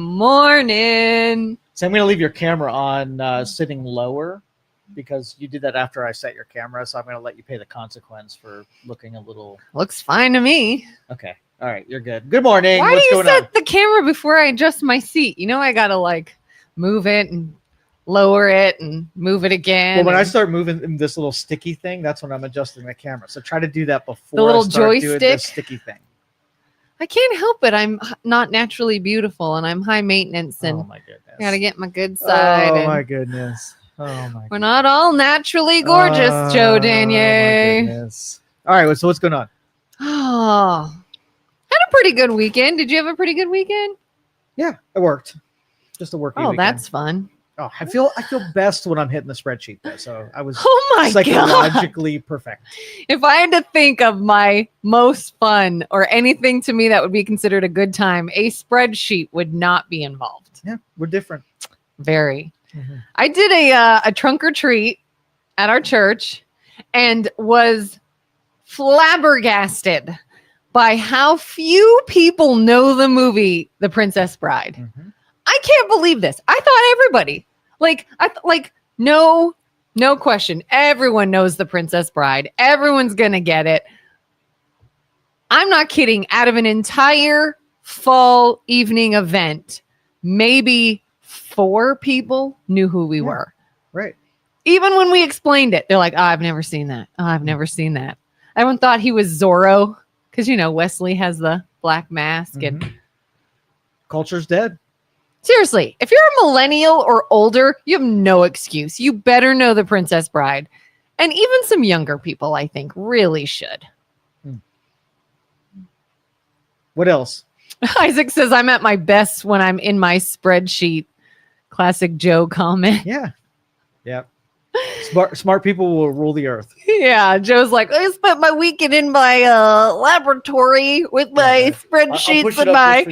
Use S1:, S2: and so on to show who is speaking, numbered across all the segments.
S1: morning.
S2: So I'm going to leave your camera on sitting lower because you did that after I set your camera. So I'm going to let you pay the consequence for looking a little.
S1: Looks fine to me.
S2: Okay. All right. You're good. Good morning.
S1: Why
S2: What's
S1: do you
S2: going on?
S1: set the camera before I adjust my seat? You know, I got to like move it and lower it and move it again.
S2: Well, when I start moving this little sticky thing, that's when I'm adjusting the camera. So try to do that before
S1: the little
S2: I start
S1: joystick
S2: doing the sticky thing.
S1: I can't help it. I'm not naturally beautiful and I'm high maintenance and
S2: oh my goodness.
S1: I got to get my good side.
S2: Oh my goodness. Oh my goodness.
S1: We're not all naturally gorgeous, Joe Danyi.
S2: Oh my goodness. All right, so what's going on?
S1: Oh, had a pretty good weekend. Did you have a pretty good weekend?
S2: Yeah, it worked. Just a working weekend.
S1: That's fun.
S2: Oh, I feel best when I'm hitting the spreadsheet though. So I was
S1: God.
S2: psychologically perfect.
S1: If I had to think of my most fun or anything to me that would be considered a good time, a spreadsheet would not be involved.
S2: Yeah, we're different.
S1: Very.
S2: Mm-hmm.
S1: I did a trunk or treat at our church and was flabbergasted by how few people know the movie The Princess Bride.
S2: Mm-hmm.
S1: I can't believe this. I thought everybody, no question. Everyone knows The Princess Bride. Everyone's going to get it. I'm not kidding. Out of an entire fall evening event, maybe 4 people knew who we were.
S2: Right.
S1: Even when we explained it, they're like, oh, I've never seen that. Oh, I've never seen that. Everyone thought he was Zorro because, Wesley has the black mask.
S2: Mm-hmm.
S1: And
S2: culture's dead.
S1: seriously, if you're a millennial or older, you have no excuse. You better know The Princess Bride. And even some younger people, I think, really should.
S2: What else?
S1: Isaac says, I'm at my best when I'm in my spreadsheet. Classic Joe comment.
S2: Yeah. Yeah. Smart people will rule the earth.
S1: Yeah, Joe's like, I spent my weekend in my laboratory with my spreadsheets and my...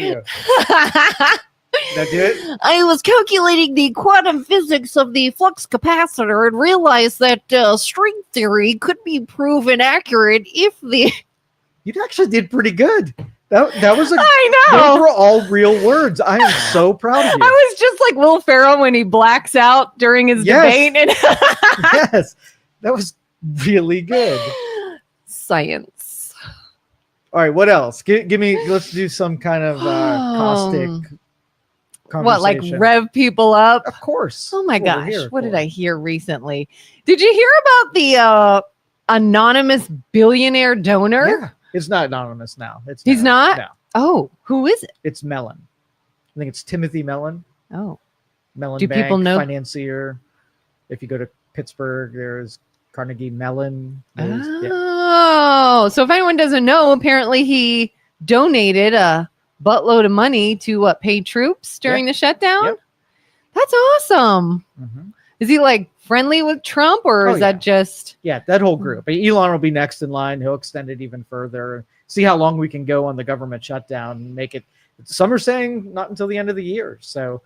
S2: Now do it.
S1: I was calculating the quantum physics of the flux capacitor and realized that string theory could be proven accurate if the...
S2: You actually did pretty good. That was
S1: I know.
S2: Those were all real words. I am so proud of you.
S1: I was just like Will Ferrell when he blacks out during his debate. And
S2: yes, that was really good.
S1: Science.
S2: All right, what else? Give me. Let's do some kind of caustic conversation.
S1: What, like rev people up?
S2: Of course.
S1: Oh my gosh, what did I hear recently? Did you hear about the anonymous billionaire donor?
S2: Yeah. It's not anonymous now.
S1: He's not?
S2: No.
S1: Oh, who is it?
S2: It's Mellon. I think it's Timothy Mellon.
S1: Oh.
S2: Mellon
S1: Do
S2: Bank,
S1: people know?
S2: Financier. If you go to Pittsburgh, there's Carnegie Mellon.
S1: Oh, so if anyone doesn't know, apparently he donated a buttload of money to pay troops during the shutdown.
S2: Yep.
S1: That's awesome.
S2: Mm-hmm.
S1: Is he like friendly with Trump or is that just...
S2: Yeah, that whole group. Elon will be next in line. He'll extend it even further. See how long we can go on the government shutdown and make it... Some are saying not until the end of the year. So,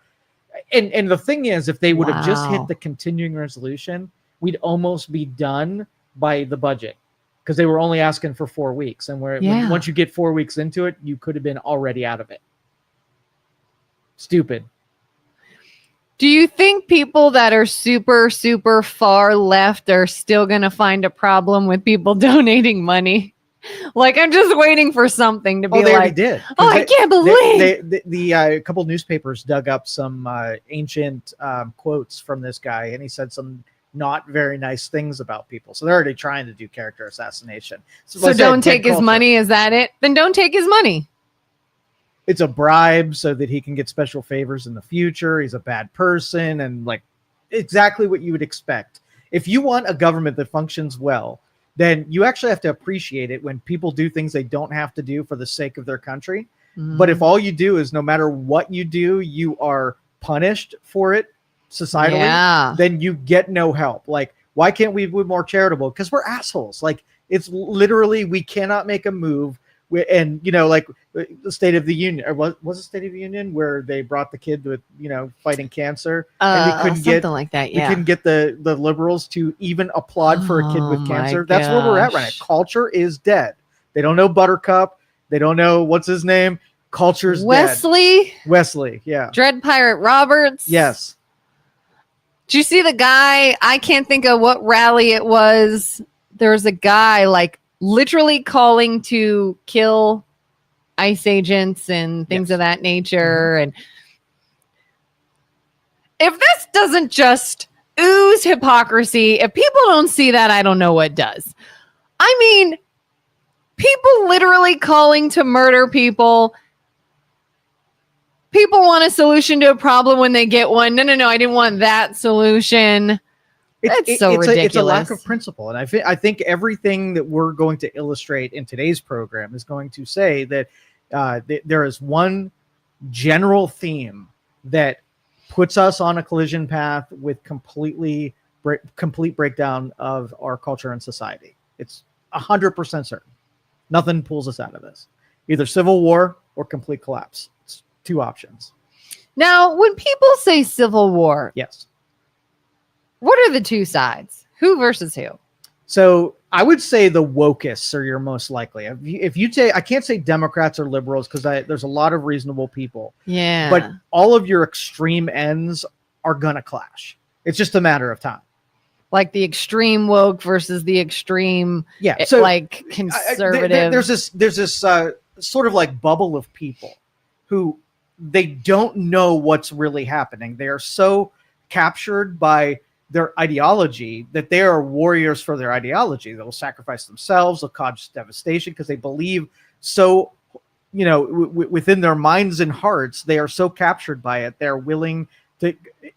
S2: and the thing is, if they would have just hit the continuing resolution, we'd almost be done by the budget because they were only asking for 4 weeks. And once you get 4 weeks into it, you could have been already out of it. Stupid.
S1: Do you think people that are super, super far left are still going to find a problem with people donating money? Like, I'm just waiting for something to be
S2: they
S1: like,
S2: already did.
S1: I can't believe.
S2: The couple newspapers dug up some ancient quotes from this guy, and he said some not very nice things about people. So they're already trying to do character assassination.
S1: So don't take his money. Is that it? Then don't take his money.
S2: It's a bribe so that he can get special favors in the future. He's a bad person and like exactly what you would expect. If you want a government that functions well, then you actually have to appreciate it when people do things they don't have to do for the sake of their country. But if all you do is no matter what you do, you are punished for it societally, then you get no help. Like, why can't we be more charitable? Because we're assholes. Like, it's literally, we cannot make a move. And, like the State of the Union, or was it State of the Union where they brought the kid with, fighting cancer, and we couldn't
S1: something like that. Yeah,
S2: we couldn't get the liberals to even applaud for a kid with cancer. That's where we're at right now. Culture is dead. They don't know Buttercup. They don't know what's his name. culture's
S1: Wesley,
S2: dead. Wesley, yeah.
S1: Dread Pirate Roberts.
S2: Yes.
S1: Did you see the guy? I can't think of what rally it was. There was a guy like literally calling to kill ICE agents and things of that nature. And if this doesn't just ooze hypocrisy, if people don't see that, I don't know what does. I mean, people literally calling to murder people. People want a solution to a problem when they get one. No, I didn't want that solution. It's so ridiculous.
S2: It's a lack of principle. And I think everything that we're going to illustrate in today's program is going to say that there is one general theme that puts us on a collision path with complete breakdown of our culture and society. It's 100% certain. Nothing pulls us out of this. Either civil war or complete collapse. It's two options.
S1: Now, when people say civil war,
S2: yes,
S1: what are the two sides? Who versus who?
S2: So I would say the wokeists are your most likely. If you say, I can't say Democrats or liberals because there's a lot of reasonable people.
S1: Yeah.
S2: But all of your extreme ends are going to clash. It's just a matter of time.
S1: Like the extreme woke versus the extreme,
S2: so
S1: like conservative.
S2: There's this sort of like bubble of people who they don't know what's really happening. They are so captured by their ideology that they are warriors for their ideology. They'll sacrifice themselves, they'll cause devastation because they believe so, within their minds and hearts, they are so captured by it. They're willing to,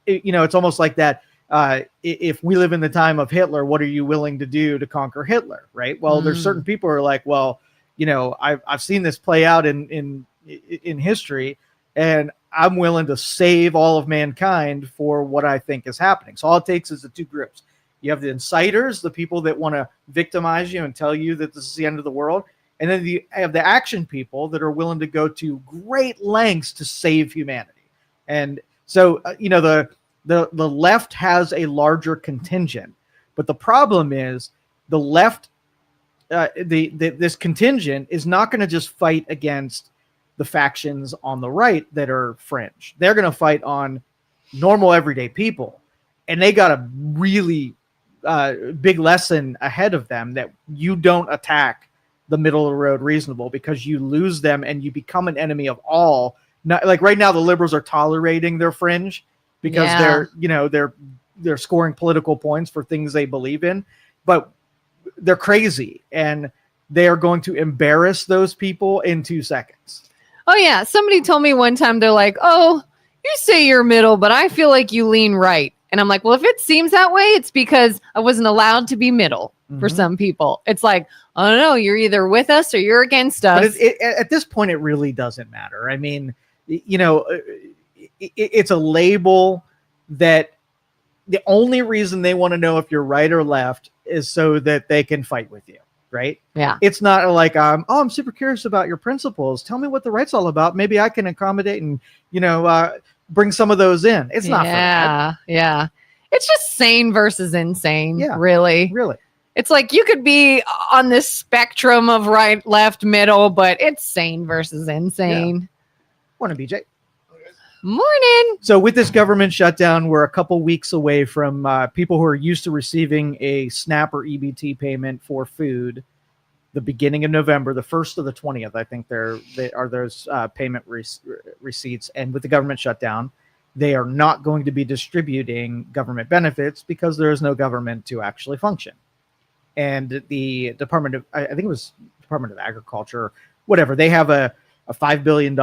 S2: it's almost like that. If we live in the time of Hitler, what are you willing to do to conquer Hitler? Right. Well, there's certain people who are like, well, I've seen this play out in history, and I'm willing to save all of mankind for what I think is happening. So all it takes is the two groups. You have the inciters, the people that want to victimize you and tell you that this is the end of the world. And then you have the action people that are willing to go to great lengths to save humanity. And so, the left has a larger contingent, but the problem is the left, this contingent is not going to just fight against the factions on the right that are fringe. They're going to fight on normal everyday people. And they got a really big lesson ahead of them that you don't attack the middle of the road reasonable, because you lose them and you become an enemy of all. Not, like right now, the liberals are tolerating their fringe because they're scoring political points for things they believe in, but they're crazy and they are going to embarrass those people in 2 seconds.
S1: Oh, yeah. Somebody told me one time, they're like, oh, you say you're middle, but I feel like you lean right. And I'm like, well, if it seems that way, it's because I wasn't allowed to be middle for some people. It's like, I don't know, you're either with us or you're against us.
S2: But at this point, it really doesn't matter. I mean, it's a label that the only reason they want to know if you're right or left is so that they can fight with you. Right.
S1: Yeah.
S2: It's not like, I'm super curious about your principles. Tell me what the right's all about. Maybe I can accommodate and, bring some of those in. It's not.
S1: Yeah. It's just sane versus insane.
S2: Yeah.
S1: Really. It's like you could be on this spectrum of right, left, middle, but it's sane versus insane.
S2: Morning, BJ.
S1: Morning.
S2: So with this government shutdown, we're a couple weeks away from people who are used to receiving a SNAP or EBT payment for food. The beginning of November, the 1st or the 20th, I think they are those payment receipts. And with the government shutdown, they are not going to be distributing government benefits because there is no government to actually function. And the Department of, I think it was Department of Agriculture, whatever, they have a $5 billion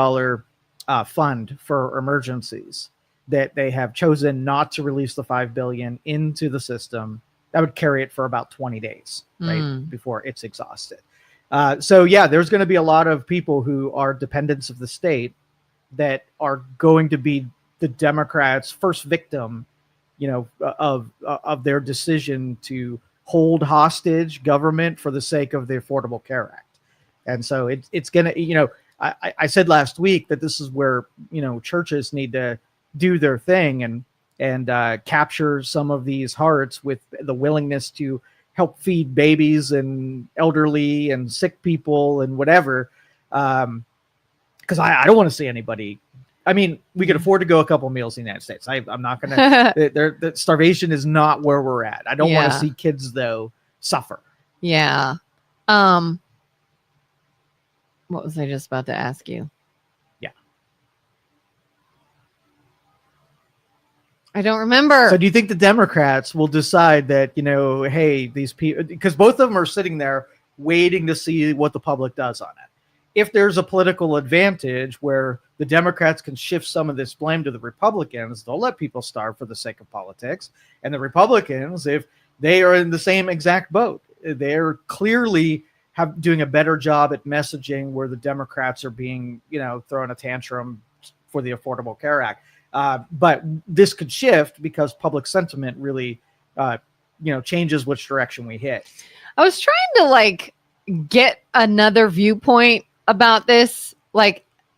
S2: fund for emergencies that they have chosen not to release the $5 billion into the system. That would carry it for about 20 days, right, before it's exhausted. There's going to be a lot of people who are dependents of the state that are going to be the Democrats' first victim, of their decision to hold hostage government for the sake of the Affordable Care Act. And so it's going to, I said last week that this is where, churches need to do their thing and capture some of these hearts with the willingness to help feed babies and elderly and sick people and whatever. because I don't want to see anybody. I mean, we could afford to go a couple meals in the United States. I'm not going to. Starvation is not where we're at. I don't want to see kids though suffer.
S1: Yeah. What was I just about to ask you?
S2: Yeah.
S1: I don't remember.
S2: So do you think the Democrats will decide that, hey, these people, because both of them are sitting there waiting to see what the public does on it. If there's a political advantage where the Democrats can shift some of this blame to the Republicans, they'll let people starve for the sake of politics. And the Republicans, if they are in the same exact boat, they're clearly doing a better job at messaging where the Democrats are being, throwing a tantrum for the Affordable Care Act. But this could shift because public sentiment really, changes which direction we hit.
S1: I was trying to get another viewpoint about this.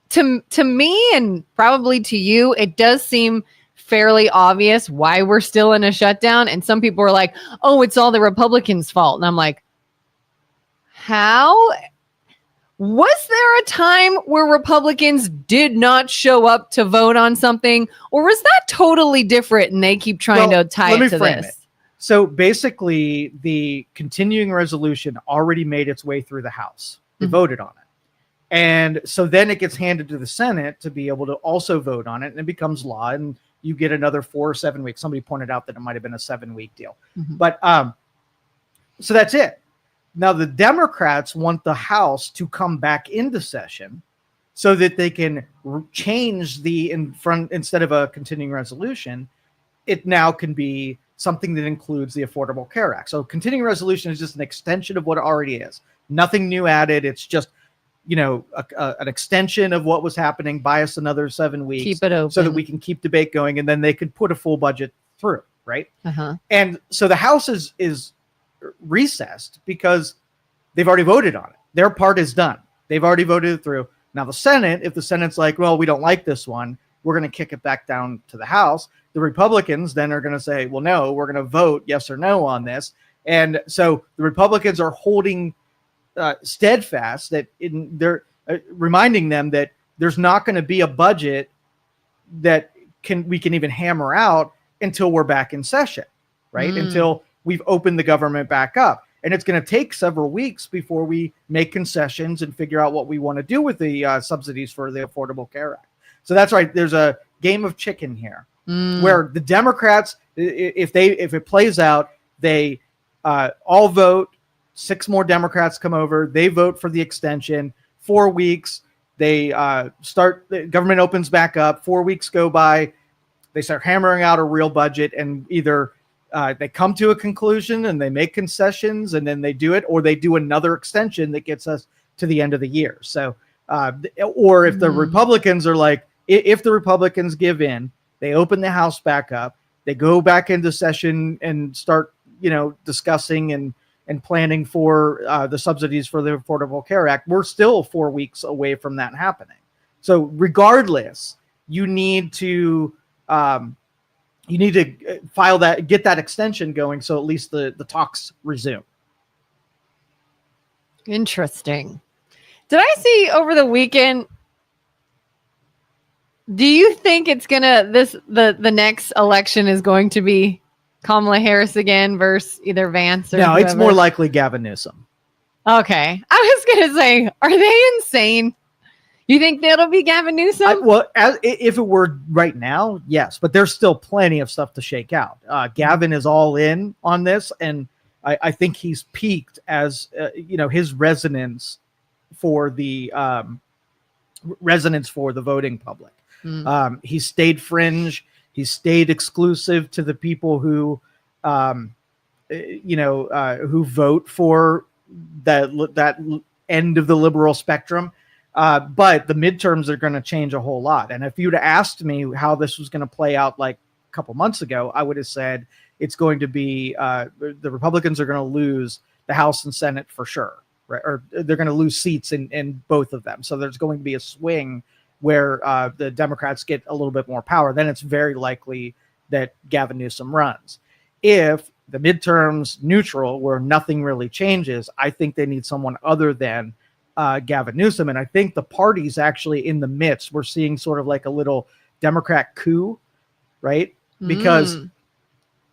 S1: To me and probably to you, it does seem fairly obvious why we're still in a shutdown. And some people are like, oh, it's all the Republicans' fault. And I'm like, how? Was there a time where Republicans did not show up to vote on something? Or was that totally different and they keep trying to tie it to this?
S2: So basically, the continuing resolution already made its way through the House. They voted on it. And so then it gets handed to the Senate to be able to also vote on it, and it becomes law, and you get another 4 or 7 weeks. Somebody pointed out that it might have been a 7-week deal. But so that's it. Now, the Democrats want the House to come back into session so that they can change instead of a continuing resolution, it now can be something that includes the Affordable Care Act. So continuing resolution is just an extension of what already is. Nothing new added. It's just, an extension of what was happening. Buy us another 7 weeks.
S1: Keep it open.
S2: So that we can keep debate going, and then they can put a full budget through, right? And so the House is recessed because they've already voted on it. Their part is done. They've already voted it through. Now the Senate, if the Senate's like, well, we don't like this one, we're going to kick it back down to the House. The Republicans then are going to say, well, no, we're going to vote yes or no on this. And so the Republicans are holding steadfast that they're reminding them that there's not going to be a budget that we can even hammer out until we're back in session, right? Until we've opened the government back up. And it's going to take several weeks before we make concessions and figure out what we want to do with the subsidies for the Affordable Care Act. So that's right. There's a game of chicken here where the Democrats, if it plays out, they all vote. 6 more Democrats come over. They vote for the extension. 4 weeks. They the government opens back up. 4 weeks go by. They start hammering out a real budget, and either they come to a conclusion and they make concessions and then they do it, or they do another extension that gets us to the end of the year. So, or if the Republicans are like, if the Republicans give in, they open the House back up, they go back into session and start, discussing and planning for the subsidies for the Affordable Care Act. We're still 4 weeks away from that happening. So regardless, you need to file that, get that extension going, so at least the talks resume.
S1: Interesting. Did I see over the weekend? Do you think it's gonna the next election is going to be Kamala Harris again versus either Vance or whoever?
S2: It's more likely Gavin Newsom.
S1: Okay, I was gonna say, are they insane? You think that'll be Gavin Newsom?
S2: If it were right now, yes, but there's still plenty of stuff to shake out. Gavin is all in on this, and I think he's peaked as his resonance for the voting public. He stayed fringe. He stayed exclusive to the people who, who vote for that end of the liberal spectrum. But the midterms are going to change a whole lot. And if you'd asked me how this was going to play out like a couple months ago, I would have said it's going to be the Republicans are going to lose the House and Senate for sure, right? Or they're going to lose seats in both of them. So there's going to be a swing where the Democrats get a little bit more power. Then it's very likely that Gavin Newsom runs. If the midterms neutral, where nothing really changes, I think they need someone other than Gavin Newsom. And I think the party's actually in the midst. We're seeing sort of like a little Democrat coup, right? Because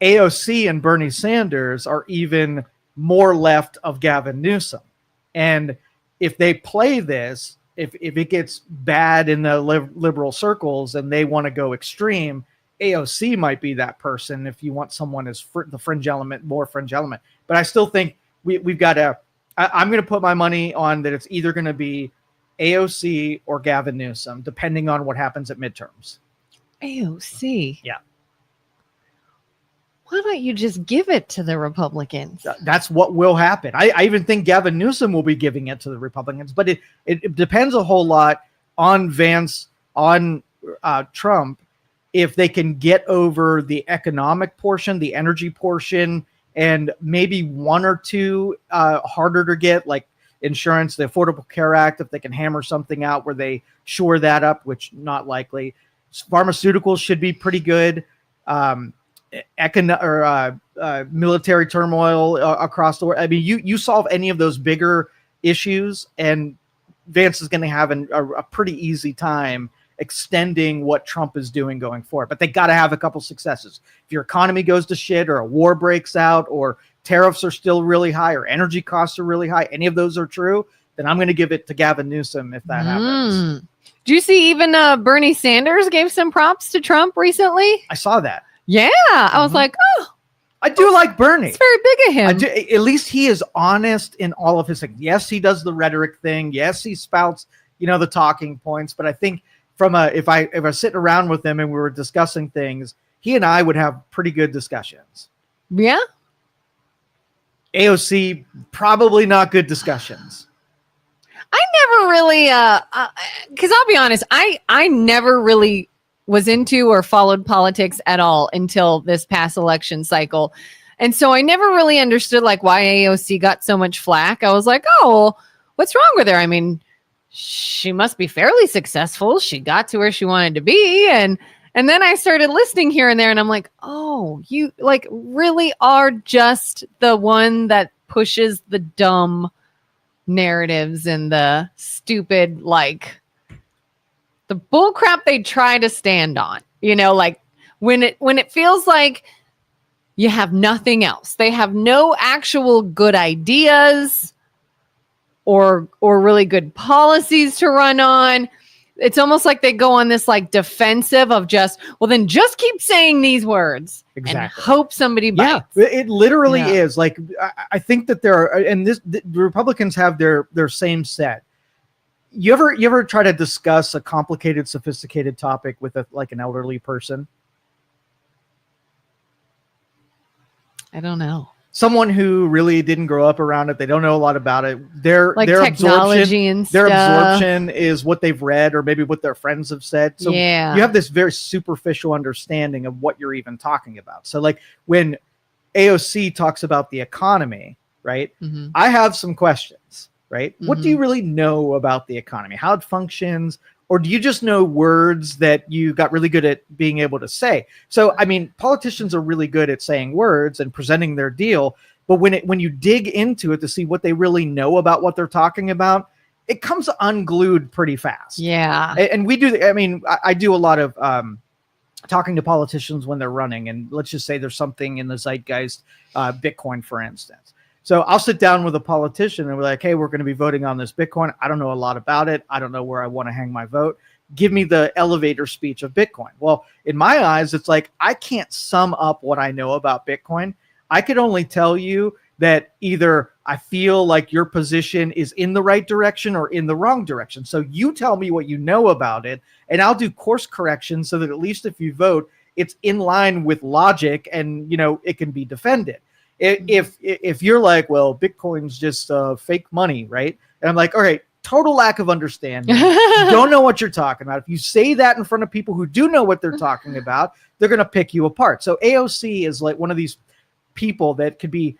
S2: AOC and Bernie Sanders are even more left of Gavin Newsom. And if they play this, if it gets bad in the liberal circles and they want to go extreme, AOC might be that person if you want someone as the fringe element, more fringe element. But I still think we've got to, I'm going to put my money on that it's either going to be AOC or Gavin Newsom, depending on what happens at midterms.
S1: AOC?
S2: Yeah.
S1: Why don't you just give it to the Republicans?
S2: That's what will happen. I even think Gavin Newsom will be giving it to the Republicans, but it depends a whole lot on Vance, on Trump, if they can get over the economic portion, the energy portion, and maybe one or two harder to get, like insurance, the Affordable Care Act, if they can hammer something out where they shore that up, which not likely. Pharmaceuticals should be pretty good. Military turmoil across the world. I mean, you solve any of those bigger issues, and Vance is going to have a pretty easy time extending what Trump is doing going forward. But they got to have a couple successes. If your economy goes to shit, or a war breaks out, or tariffs are still really high, or energy costs are really high, any of those are true, then I'm going to give it to Gavin Newsom if that happens.
S1: Do you see even Bernie Sanders gave some props to Trump recently?
S2: I saw that.
S1: Yeah, I was like, oh,
S2: I do like Bernie.
S1: it's very big of him.
S2: At least he is honest in all of his things. Yes, he does the rhetoric thing. Yes, he spouts, the talking points. But I think if I was sitting around with him and we were discussing things, he and I would have pretty good discussions.
S1: Yeah.
S2: AOC, probably not good discussions.
S1: I never really, because I'll be honest, I never really was into or followed politics at all until this past election cycle. And so I never really understood like why AOC got so much flack. I was like, oh, well, what's wrong with her? I mean, she must be fairly successful. She got to where she wanted to be. And then I started listening here and there, and I'm like, oh, you like really are just the one that pushes the dumb narratives and the stupid, like the bull crap they try to stand on, like when it feels like you have nothing else. They have no actual good ideas or really good policies to run on. It's almost like they go on this like defensive of just keep saying these words and hope somebody bites.
S2: Yeah, it literally is. Like, I think that there are, and the Republicans have their same set. You ever try to discuss a complicated, sophisticated topic with an elderly person?
S1: I don't know.
S2: Someone who really didn't grow up around it, they don't know a lot about it. Their
S1: technology and
S2: their
S1: stuff.
S2: absorption is what they've read or maybe what their friends have said. So you have this very superficial understanding of what you're even talking about. So like when AOC talks about the economy, right? Mm-hmm. I have some questions. Right? Mm-hmm. What do you really know about the economy? How it functions? Or do you just know words that you got really good at being able to say? So, I mean, politicians are really good at saying words and presenting their deal. But when you dig into it to see what they really know about what they're talking about, it comes unglued pretty fast.
S1: Yeah.
S2: And we do. I mean, I do a lot of talking to politicians when they're running. And let's just say there's something in the zeitgeist, Bitcoin, for instance. So I'll sit down with a politician and we're like, hey, we're going to be voting on this Bitcoin. I don't know a lot about it. I don't know where I want to hang my vote. Give me the elevator speech of Bitcoin. Well, in my eyes, it's like, I can't sum up what I know about Bitcoin. I could only tell you that either I feel like your position is in the right direction or in the wrong direction. So you tell me what you know about it, and I'll do course correction so that at least if you vote, it's in line with logic and, it can be defended. If you're like, well, Bitcoin's just fake money, right? And I'm like, all right, total lack of understanding. You don't know what you're talking about. If you say that in front of people who do know what they're talking about, they're going to pick you apart. So AOC is like one of these people that could be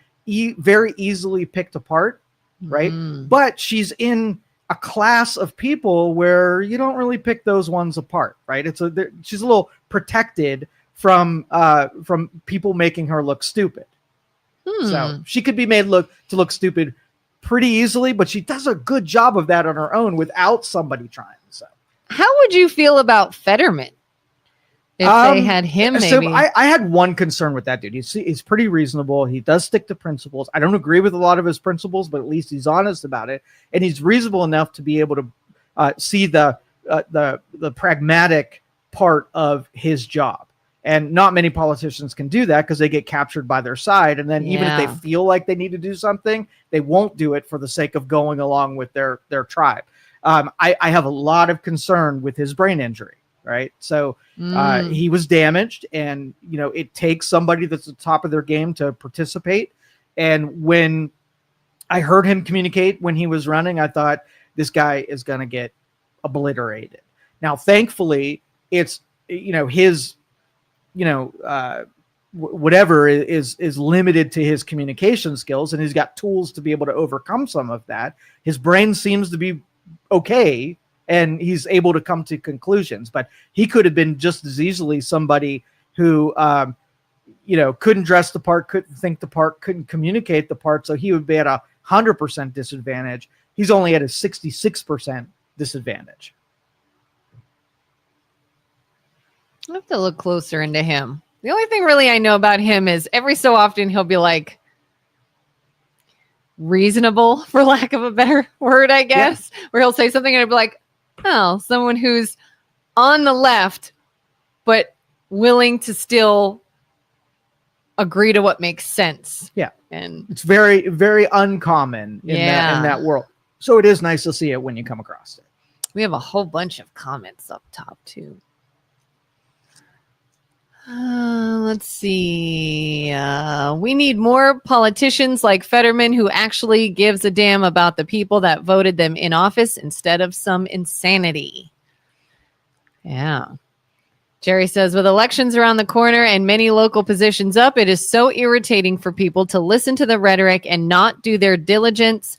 S2: very easily picked apart, right? But she's in a class of people where you don't really pick those ones apart, right? She's a little protected from people making her look stupid. So she could be made to look stupid pretty easily, but she does a good job of that on her own without somebody trying. So
S1: How would you feel about Fetterman if they had him? Maybe.
S2: So I had one concern with that dude. He's pretty reasonable. He does stick to principles. I don't agree with a lot of his principles, but at least he's honest about it, and he's reasonable enough to be able to see the pragmatic part of his job. And not many politicians can do that because they get captured by their side. And then even if they feel like they need to do something, they won't do it for the sake of going along with their tribe. I have a lot of concern with his brain injury, right? So he was damaged, and, it takes somebody that's at the top of their game to participate. And when I heard him communicate when he was running, I thought this guy is going to get obliterated. Now, thankfully, it's, his, whatever is limited to his communication skills, and he's got tools to be able to overcome some of that. His brain seems to be okay, and he's able to come to conclusions, but he could have been just as easily somebody who, couldn't dress the part, couldn't think the part, couldn't communicate the part. So he would be at 100% disadvantage. He's only at a 66% disadvantage.
S1: I have to look closer into him. The only thing really I know about him is every so often he'll be like reasonable, for lack of a better word, I guess, where he'll say something and it'll be like, oh, someone who's on the left, but willing to still agree to what makes sense. Yeah. And
S2: it's very, very uncommon in that world. So it is nice to see it when you come across it.
S1: We have a whole bunch of comments up top too. Let's see. We need more politicians like Fetterman who actually gives a damn about the people that voted them in office instead of some insanity. Yeah. Jerry says, with elections around the corner and many local positions up, it is so irritating for people to listen to the rhetoric and not do their due diligence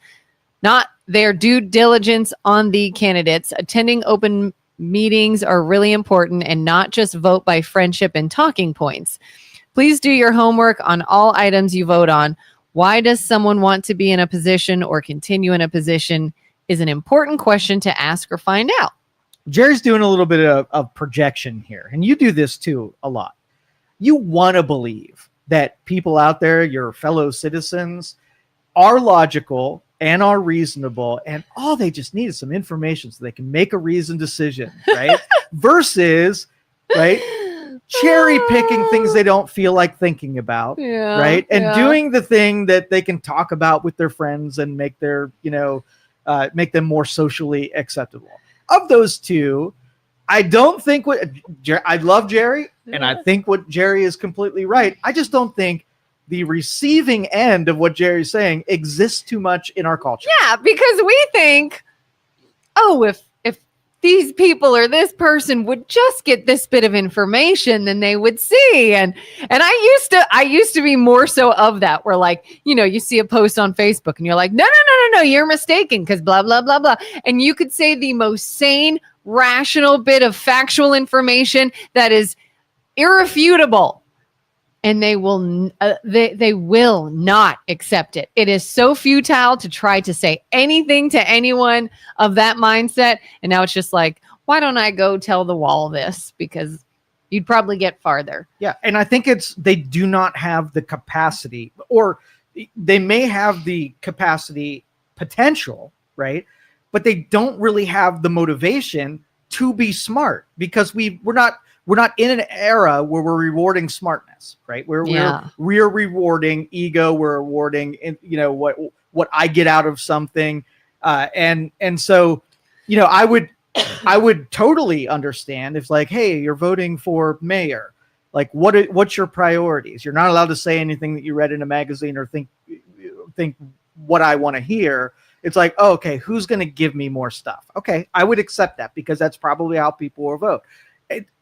S1: on the candidates. Attending open meetings are really important and not just vote by friendship and talking points. Please do your homework on all items you vote on. Why does someone want to be in a position or continue in a position is an important question to ask or find out.
S2: Jerry's doing a little bit of projection here, and you do this too a lot. You want to believe that people out there, your fellow citizens, are logical and are reasonable, and all they just need is some information so they can make a reasoned decision, right? Versus, right, cherry picking things they don't feel like thinking about, right? And doing the thing that they can talk about with their friends and make their, make them more socially acceptable. Of those two, I don't think I love Jerry, and I think what Jerry is completely right. I just don't think the receiving end of what Jerry's saying exists too much in our culture.
S1: Yeah, because we think, oh, if these people or this person would just get this bit of information, then they would see. And I used to be more so of that, where like, you see a post on Facebook and you're like, no, you're mistaken because blah, blah, blah, blah. And you could say the most sane, rational bit of factual information that is irrefutable. And they will not accept it. It is so futile to try to say anything to anyone of that mindset. And now it's just like, why don't I go tell the wall this? Because you'd probably get farther.
S2: Yeah. And I think they do not have the capacity, or they may have the capacity potential, right? But they don't really have the motivation to be smart, because we're not in an era where we're rewarding smartness, right? We're rewarding ego. We're rewarding, what I get out of something. And so, I would totally understand if, like, hey, you're voting for mayor. Like, what's your priorities? You're not allowed to say anything that you read in a magazine or think what I want to hear. It's like, oh, okay, who's going to give me more stuff? Okay, I would accept that, because that's probably how people will vote.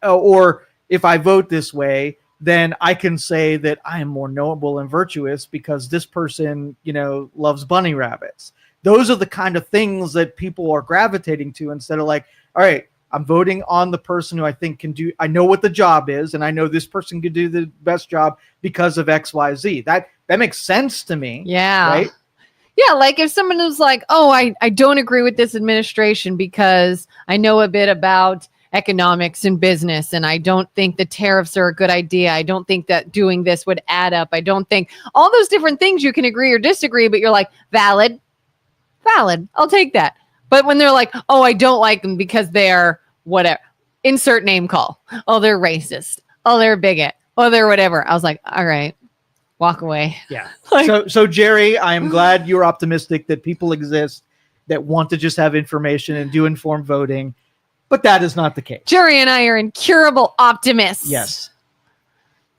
S2: Or if I vote this way, then I can say that I am more noble and virtuous because this person, loves bunny rabbits. Those are the kind of things that people are gravitating to, instead of like, all right, I'm voting on the person who I think can do, I know what the job is, and I know this person could do the best job because of X, Y, Z. That makes sense to me.
S1: Yeah.
S2: Right.
S1: Yeah, like if someone was like, oh, I don't agree with this administration because I know a bit about economics and business, and I don't think the tariffs are a good idea. I don't think that doing this would add up. I don't think all those different things you can agree or disagree, but you're like, valid, I'll take that. But when they're like, oh, I don't like them because they're whatever, insert name call. Oh, they're racist. Oh, they're a bigot. Oh, they're whatever. I was like, all right, walk away.
S2: Yeah.
S1: Like-
S2: so Jerry, I am glad you're optimistic that people exist that want to just have information and do informed voting, but that is not the case.
S1: Jerry and I are incurable optimists.
S2: Yes.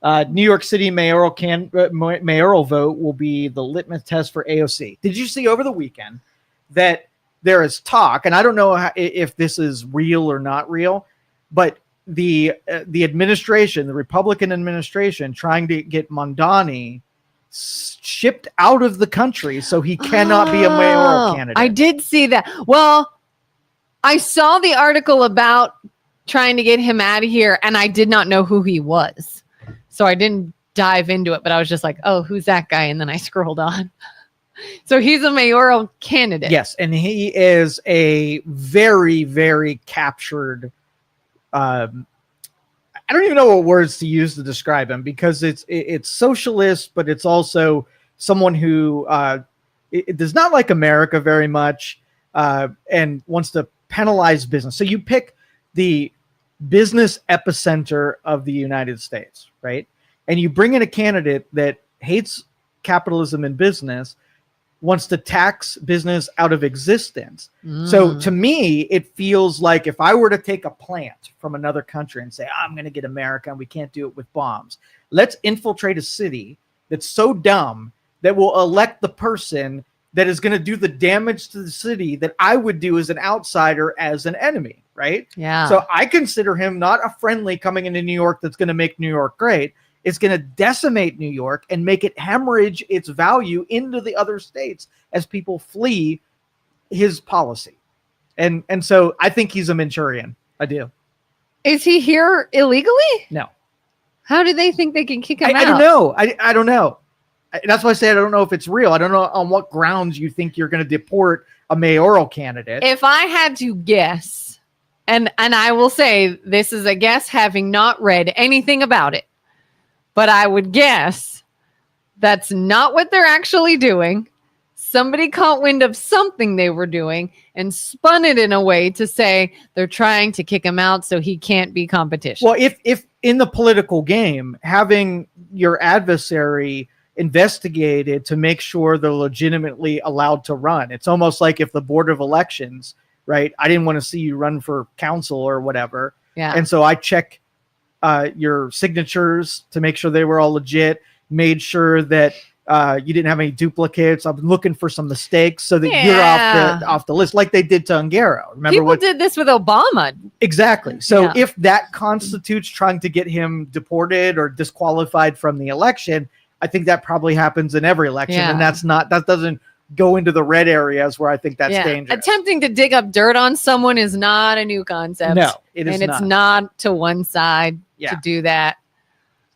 S2: New York City mayoral vote will be the litmus test for AOC. Did you see over the weekend that there is talk, and I don't know if this is real or not real, but the administration, the Republican administration, trying to get Mondani shipped out of the country so he cannot be a mayoral candidate.
S1: I did see that. Well, I saw the article about trying to get him out of here, and I did not know who he was. So I didn't dive into it, but I was just like, oh, who's that guy? And then I scrolled on. So he's a mayoral candidate.
S2: Yes, and he is a very, very captured. I don't even know what words to use to describe him, because it's socialist, but it's also someone who it does not like America very much and wants to penalize business. So you pick the business epicenter of the United States, right? And you bring in a candidate that hates capitalism and business, wants to tax business out of existence. So to me, it feels like if I were to take a plant from another country and say, I'm going to get America and we can't do it with bombs. Let's infiltrate a city that's so dumb that will elect the person that is going to do the damage to the city that I would do as an outsider, as an enemy, right?
S1: Yeah.
S2: So I consider him not a friendly coming into New York that's going to make New York great. It's going to decimate New York and make it hemorrhage its value into the other states as people flee his policy. And so I think he's a Manchurian. I do.
S1: Is he here illegally?
S2: No.
S1: How do they think they can kick him out?
S2: I don't know. I don't know. That's why I said I don't know if it's real. I don't know on what grounds you think you're going to deport a mayoral candidate.
S1: If I had to guess, and I will say this is a guess having not read anything about it, but I would guess that's not what they're actually doing. Somebody caught wind of something they were doing and spun it in a way to say they're trying to kick him out so he can't be competition.
S2: Well, if in the political game, having your adversary investigated to make sure they're legitimately allowed to run, it's almost like if the Board of Elections, right? I didn't want to see you run for council or whatever.
S1: Yeah.
S2: And so I check your signatures to make sure they were all legit, made sure that you didn't have any duplicates. I'm looking for some mistakes so that you're off the list, like they did to Ungaro. Remember
S1: People did this with Obama.
S2: Exactly. So
S1: Yeah.
S2: if that constitutes trying to get him deported or disqualified from the election, I think that probably happens in every election.
S1: Yeah.
S2: And that doesn't go into the red areas where I think that's dangerous.
S1: Attempting to dig up dirt on someone is not a new concept.
S2: No, it is
S1: and
S2: not.
S1: it's not to one side to do that.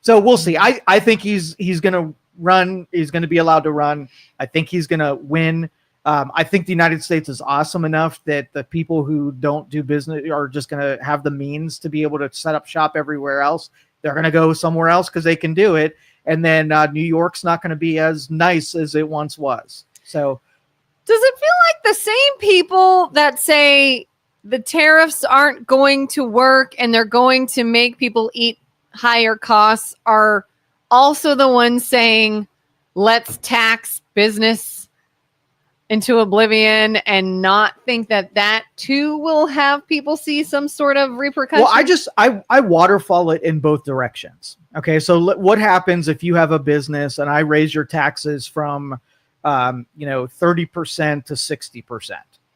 S2: So we'll see. I think he's going to run. He's going to be allowed to run. I think he's going to win. I think the United States is awesome enough that the people who don't do business are just going to have the means to be able to set up shop everywhere else. They're going to go somewhere else because they can do it. And then New York's not going to be as nice as it once was. So
S1: does it feel like the same people that say the tariffs aren't going to work and they're going to make people eat higher costs are also the ones saying, let's tax business into oblivion and not think that too will have people see some sort of repercussion?
S2: Well, I waterfall it in both directions. Okay. So what happens if you have a business and I raise your taxes from 30% to 60%.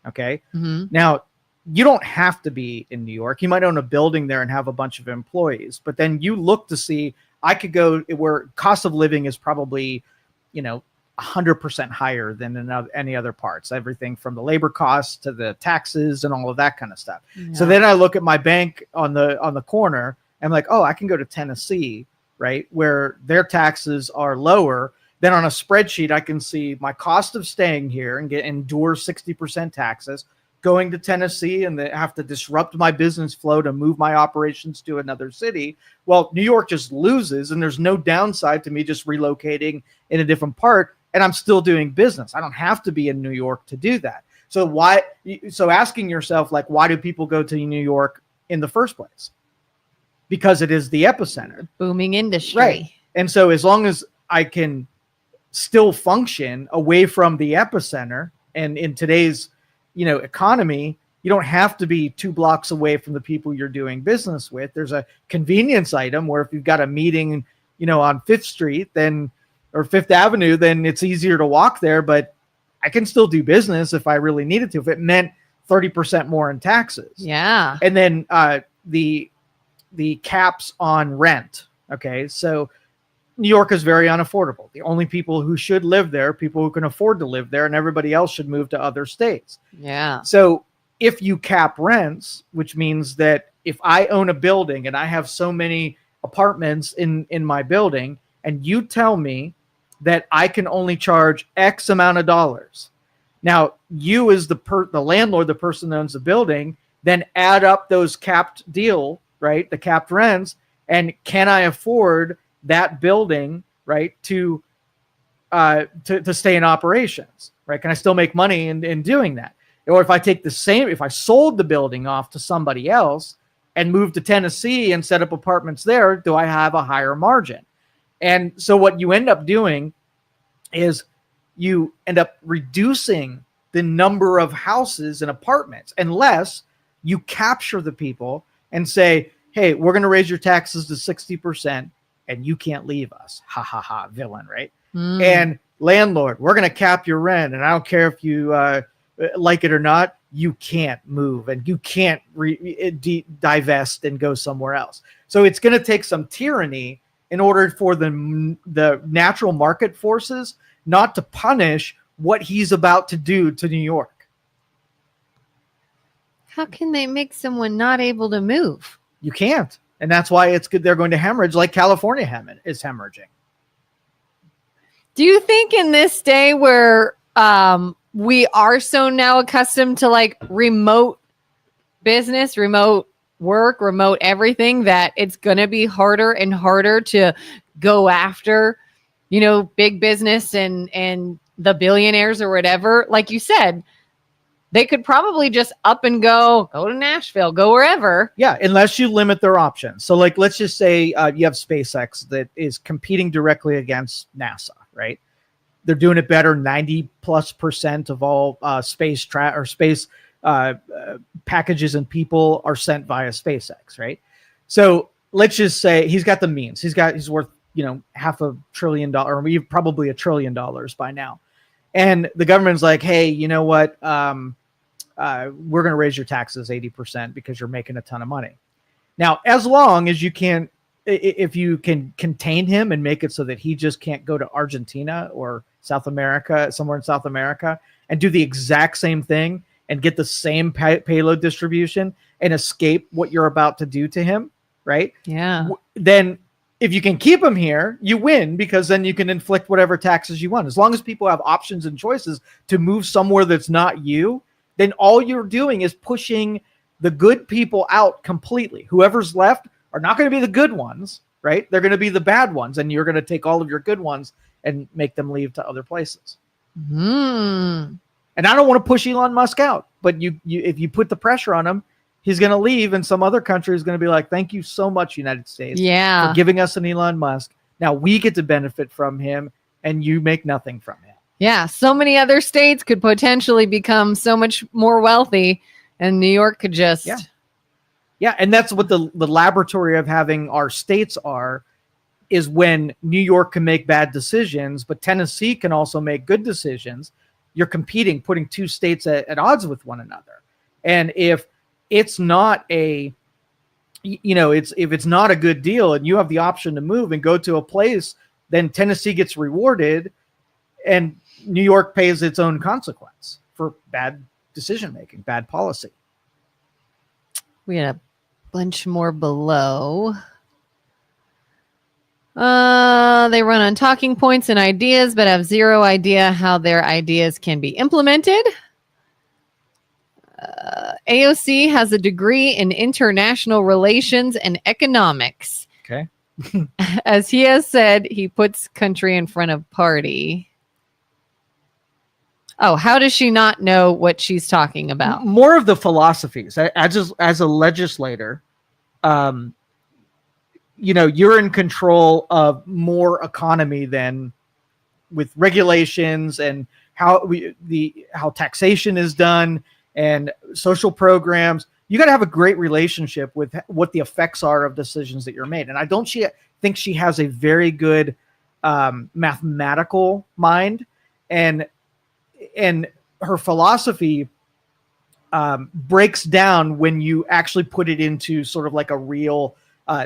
S2: Okay.
S1: Mm-hmm.
S2: Now, you don't have to be in New York. You might own a building there and have a bunch of employees, but then you look to see, I could go where cost of living is probably, 100% higher than in any other parts, everything from the labor costs to the taxes and all of that kind of stuff. Yeah. So then I look at my bank on the corner and I'm like, oh, I can go to Tennessee, right? Where their taxes are lower. then on a spreadsheet, I can see my cost of staying here and endure 60% taxes, going to Tennessee and have to disrupt my business flow to move my operations to another city. Well, New York just loses, and there's no downside to me just relocating in a different part, and I'm still doing business. I don't have to be in New York to do that. So asking yourself, like, why do people go to New York in the first place? Because it is the epicenter.
S1: Booming industry.
S2: Right. And so as long as I can still function away from the epicenter, and in today's, economy, you don't have to be 2 blocks away from the people you're doing business with. There's a convenience item where if you've got a meeting, on 5th Street, or 5th Avenue, then it's easier to walk there, but I can still do business if I really needed to, if it meant 30% more in taxes.
S1: Yeah.
S2: And then the caps on rent. Okay. So New York is very unaffordable. The only people who should live there are people who can afford to live there, and everybody else should move to other states.
S1: Yeah.
S2: So if you cap rents, which means that if I own a building and I have so many apartments in my building, and you tell me that I can only charge X amount of dollars. Now, you as the landlord, the person that owns the building, then add up those capped deal, right? The capped rents, and can I afford that building, right, to stay in operations, right? Can I still make money in doing that? Or if I sold the building off to somebody else and moved to Tennessee and set up apartments there, do I have a higher margin? And so what you end up doing is you end up reducing the number of houses and apartments unless you capture the people and say, hey, we're going to raise your taxes to 60%. And you can't leave us. Ha ha ha, villain, right? And landlord, we're going to cap your rent. And I don't care if you like it or not, you can't move and you can't divest and go somewhere else. So it's going to take some tyranny in order for the natural market forces not to punish what he's about to do to New York.
S1: How can they make someone not able to move?
S2: You can't. And that's why it's good. They're going to hemorrhage like California is hemorrhaging.
S1: Do you think in this day where we are so now accustomed to like remote business, remote work, remote everything, that it's going to be harder and harder to go after, big business and the billionaires or whatever? Like you said, they could probably just up and go to Nashville, go wherever.
S2: Yeah, unless you limit their options. So like, let's just say you have SpaceX that is competing directly against NASA, right? They're doing it better. 90+% of all space packages and people are sent via SpaceX, right? So let's just say he's got the means. He's worth, $500 billion, or probably $1 trillion by now. And the government's like, hey, you know what? We're going to raise your taxes 80% because you're making a ton of money. Now, as long as if you can contain him and make it so that he just can't go to Argentina or South America, somewhere in South America, and do the exact same thing and get the same payload distribution and escape what you're about to do to him, right?
S1: Yeah.
S2: Then if you can keep him here, you win, because then you can inflict whatever taxes you want. As long as people have options and choices to move somewhere that's not you, then all you're doing is pushing the good people out completely. Whoever's left are not going to be the good ones, right? They're going to be the bad ones, and you're going to take all of your good ones and make them leave to other places. And I don't want to push Elon Musk out, but if you put the pressure on him, he's going to leave, and some other country is going to be like, thank you so much, United States, for giving us an Elon Musk. Now we get to benefit from him, and you make nothing from him.
S1: Yeah, so many other states could potentially become so much more wealthy, and New York could just...
S2: Yeah, and that's what the laboratory of having our states is when New York can make bad decisions, but Tennessee can also make good decisions. You're competing, putting two states at odds with one another. And if it's not if it's not a good deal and you have the option to move and go to a place, then Tennessee gets rewarded and New York pays its own consequence for bad decision-making, bad policy.
S1: We had a bunch more below. They run on talking points and ideas, but have zero idea how their ideas can be implemented. AOC has a degree in international relations and economics.
S2: Okay.
S1: As he has said, he puts country in front of party. Oh, how does she not know what she's talking about?
S2: More of the philosophies. As a legislator, you're in control of more economy than with regulations and how taxation is done and social programs. You got to have a great relationship with what the effects are of decisions that you're made. And I don't think she has a very good mathematical mind, and her philosophy breaks down when you actually put it into sort of like a real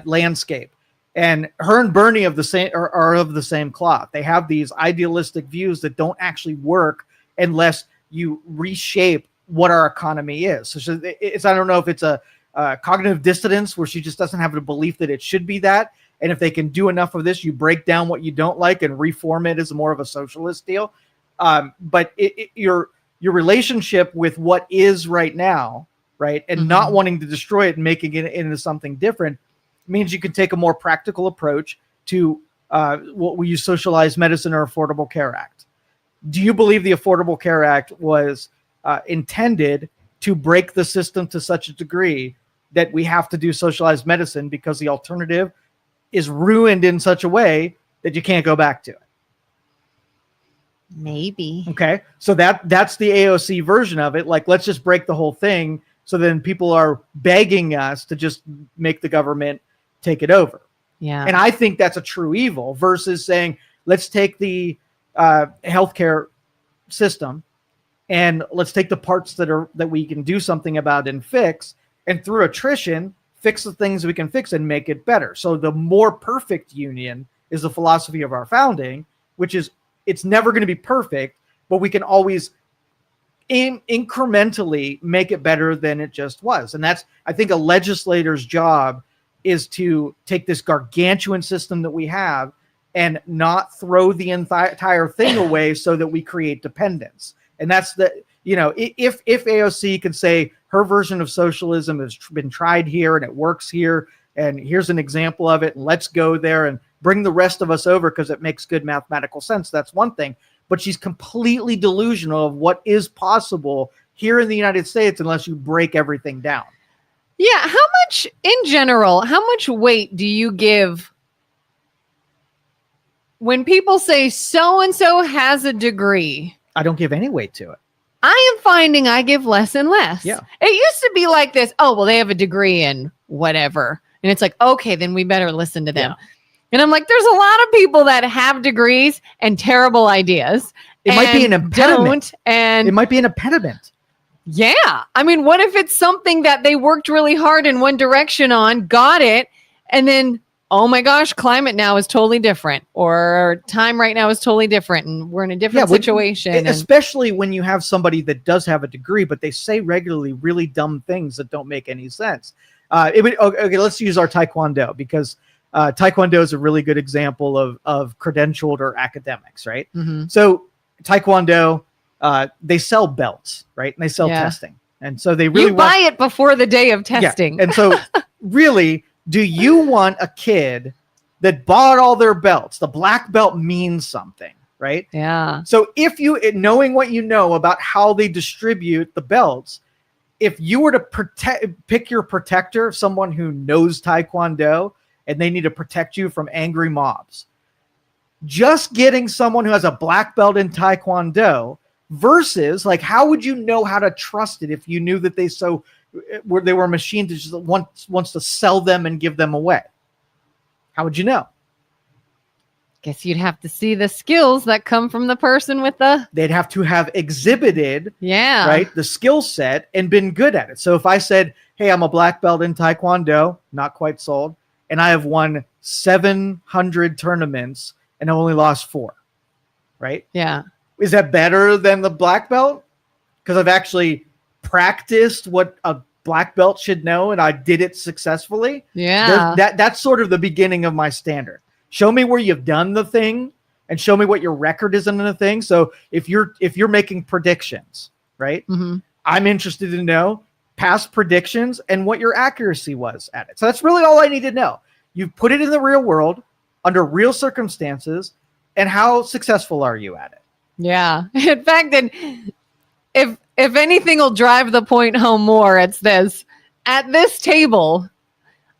S2: landscape. And her and Bernie are of the same cloth. They have these idealistic views that don't actually work unless you reshape what our economy is. So I don't know if it's a cognitive dissonance where she just doesn't have a belief that it should be that. And if they can do enough of this, you break down what you don't like and reform it as more of a socialist deal. But your relationship with what is right now, right, and not wanting to destroy it and making it into something different means you can take a more practical approach to what we use socialized medicine or Affordable Care Act. Do you believe the Affordable Care Act was intended to break the system to such a degree that we have to do socialized medicine because the alternative is ruined in such a way that you can't go back to it?
S1: Maybe.
S2: Okay. So that's the AOC version of it. Like, let's just break the whole thing. So then people are begging us to just make the government take it over.
S1: Yeah.
S2: And I think that's a true evil versus saying, let's take the healthcare system and let's take the parts that we can do something about and fix, and through attrition, fix the things we can fix and make it better. So the more perfect union is the philosophy of our founding, which is it's never going to be perfect, but we can always incrementally make it better than it just was. And that's, I think, a legislator's job is to take this gargantuan system that we have and not throw the entire thing away so that we create dependence. And that's if AOC can say her version of socialism has been tried here and it works here, and here's an example of it, and let's go there and bring the rest of us over because it makes good mathematical sense, that's one thing. But she's completely delusional of what is possible here in the United States unless you break everything down.
S1: Yeah. How much, in general, how much weight do you give when people say so-and-so has a degree?
S2: I don't give any weight to it.
S1: I am finding I give less and less.
S2: Yeah.
S1: It used to be like this. Oh, well, they have a degree in whatever. And it's like, okay, then we better listen to them. Yeah. And I'm like, there's a lot of people that have degrees and terrible ideas.
S2: It might be an impediment.
S1: It
S2: might be an impediment.
S1: Yeah. I mean, what if it's something that they worked really hard in one direction on, got it, and then, oh my gosh, climate now is totally different, or time right now is totally different, and we're in a different situation.
S2: Especially when you have somebody that does have a degree, but they say regularly really dumb things that don't make any sense. Okay, let's use our Taekwondo, because Taekwondo is a really good example of credentialed or academics, right? Mm-hmm. So Taekwondo, they sell belts, right? And they sell testing. And so they really
S1: buy it before the day of testing.
S2: Yeah. And so really, do you want a kid that bought all their belts? The black belt means something, right?
S1: Yeah.
S2: So if you, knowing what you know about how they distribute the belts, if you were to pick your protector, someone who knows Taekwondo, and they need to protect you from angry mobs, just getting someone who has a black belt in Taekwondo versus, like, how would you know how to trust it if you knew that they were a machine that just wants to sell them and give them away? How would you know?
S1: Guess you'd have to see the skills that come from the person with
S2: they'd have to have exhibited, right, the skill set and been good at it. So if I said, hey, I'm a black belt in Taekwondo, not quite sold, and I have won 700 tournaments and I only lost 4, right?
S1: Yeah.
S2: Is that better than the black belt? Because I've actually practiced what a black belt should know and I did it successfully.
S1: Yeah.
S2: That's sort of the beginning of my standard. Show me where you've done the thing and show me what your record is in the thing. So if you're making predictions, right?
S1: Mm-hmm.
S2: I'm interested to know past predictions and what your accuracy was at it. So that's really all I need to know. You put it in the real world under real circumstances, and how successful are you at it?
S1: Yeah. In fact, and if anything will drive the point home more, it's this. At this table,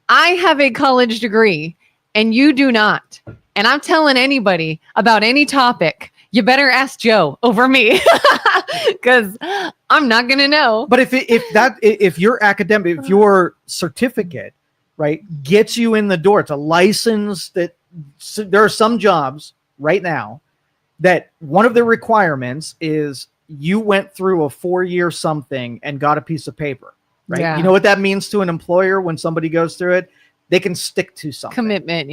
S1: I have a college degree and you do not. And I'm telling anybody about any topic, you better ask Joe over me because I'm not going to know.
S2: But if your academic, if your certificate, right, gets you in the door, it's a license that there are some jobs right now that one of the requirements is you went through a 4-year something and got a piece of paper, right?
S1: Yeah.
S2: You know what that means to an employer when somebody goes through it? They can stick to something. Commitment,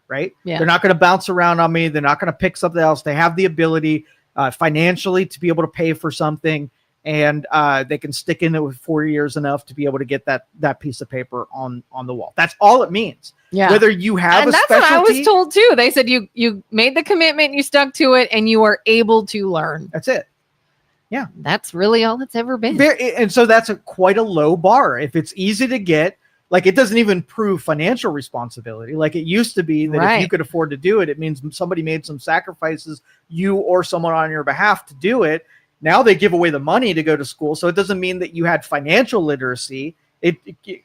S2: right?
S1: Yeah.
S2: They're not going to bounce around on me. They're not going to pick something else. They have the ability financially to be able to pay for something, and they can stick in it with 4 years enough to be able to get that piece of paper on the wall. That's all it means.
S1: Yeah.
S2: Whether you have
S1: and
S2: a
S1: that's
S2: specialty.
S1: what I was told too. They said you made the commitment, you stuck to it, and you are able to learn.
S2: That's it. Yeah.
S1: That's really all it's ever been.
S2: And so that's quite a low bar. If it's easy to get, like it doesn't even prove financial responsibility. Like it used to be that if you could afford to do it, it means somebody made some sacrifices, you or someone on your behalf, to do it. Now they give away the money to go to school. So it doesn't mean that you had financial literacy. It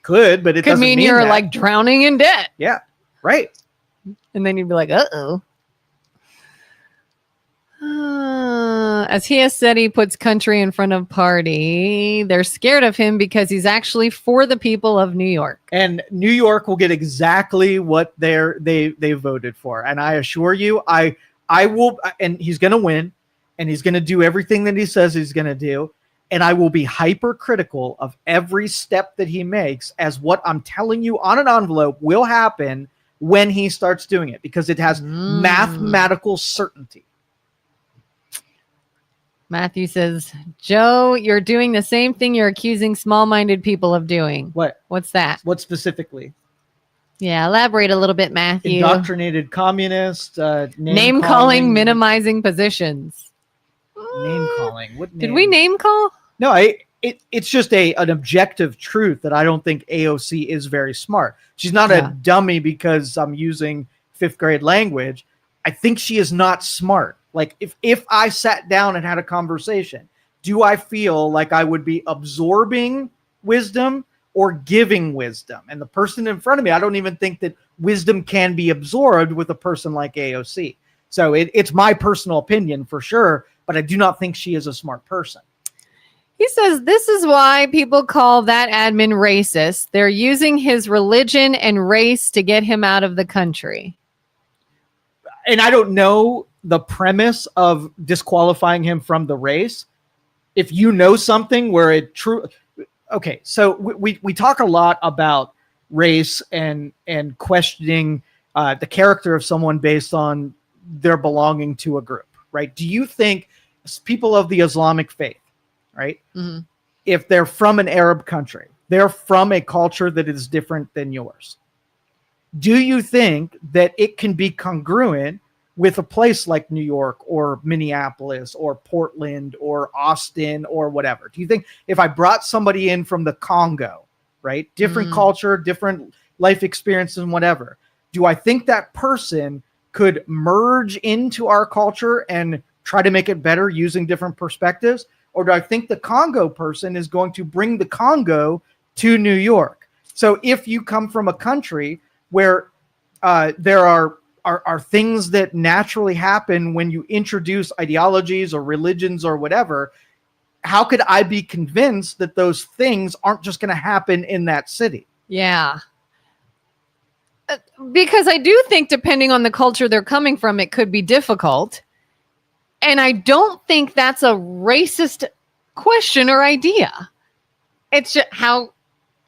S2: could, but it doesn't mean
S1: you're
S2: that.
S1: like drowning in debt.
S2: Yeah, right.
S1: And then you'd be like, uh-oh. As he has said, he puts country in front of party. They're scared of him because he's actually for the people of New York.
S2: And New York will get exactly what they voted for. And I assure you, I will, and he's going to win, and he's going to do everything that he says he's going to do. And I will be hypercritical of every step that he makes, as what I'm telling you on an envelope will happen when he starts doing it, because it has mathematical certainty.
S1: Matthew says, Joe, you're doing the same thing you're accusing small-minded people of doing.
S2: What?
S1: What's that?
S2: What specifically?
S1: Yeah, elaborate a little bit, Matthew.
S2: Indoctrinated communist,
S1: name calling, minimizing positions.
S2: Name calling. What name?
S1: Did we name call?
S2: No, it's just an objective truth that I don't think AOC is very smart. She's not a dummy because I'm using 5th grade language. I think she is not smart. Like if I sat down and had a conversation, do I feel like I would be absorbing wisdom or giving wisdom? And the person in front of me, I don't even think that wisdom can be absorbed with a person like AOC. So it's my personal opinion for sure, but I do not think she is a smart person.
S1: He says this is why people call that admin racist. They're using his religion and race to get him out of the country.
S2: And I don't know the premise of disqualifying him from the race. If you know something where it true, okay. So we talk a lot about race and questioning the character of someone based on their belonging to a group, right? Do you think people of the Islamic faith, right? Mm-hmm. If they're from an Arab country, they're from a culture that is different than yours. Do you think that it can be congruent with a place like New York or Minneapolis or Portland or Austin or whatever? Do you think if I brought somebody in from the Congo, right? Different culture, different life experiences and whatever. Do I think that person could merge into our culture and try to make it better using different perspectives? Or do I think the Congo person is going to bring the Congo to New York? So if you come from a country where there are things that naturally happen when you introduce ideologies or religions or whatever, how could I be convinced that those things aren't just going to happen in that city?
S1: Yeah. Because I do think depending on the culture they're coming from, it could be difficult. And I don't think that's a racist question or idea. It's just how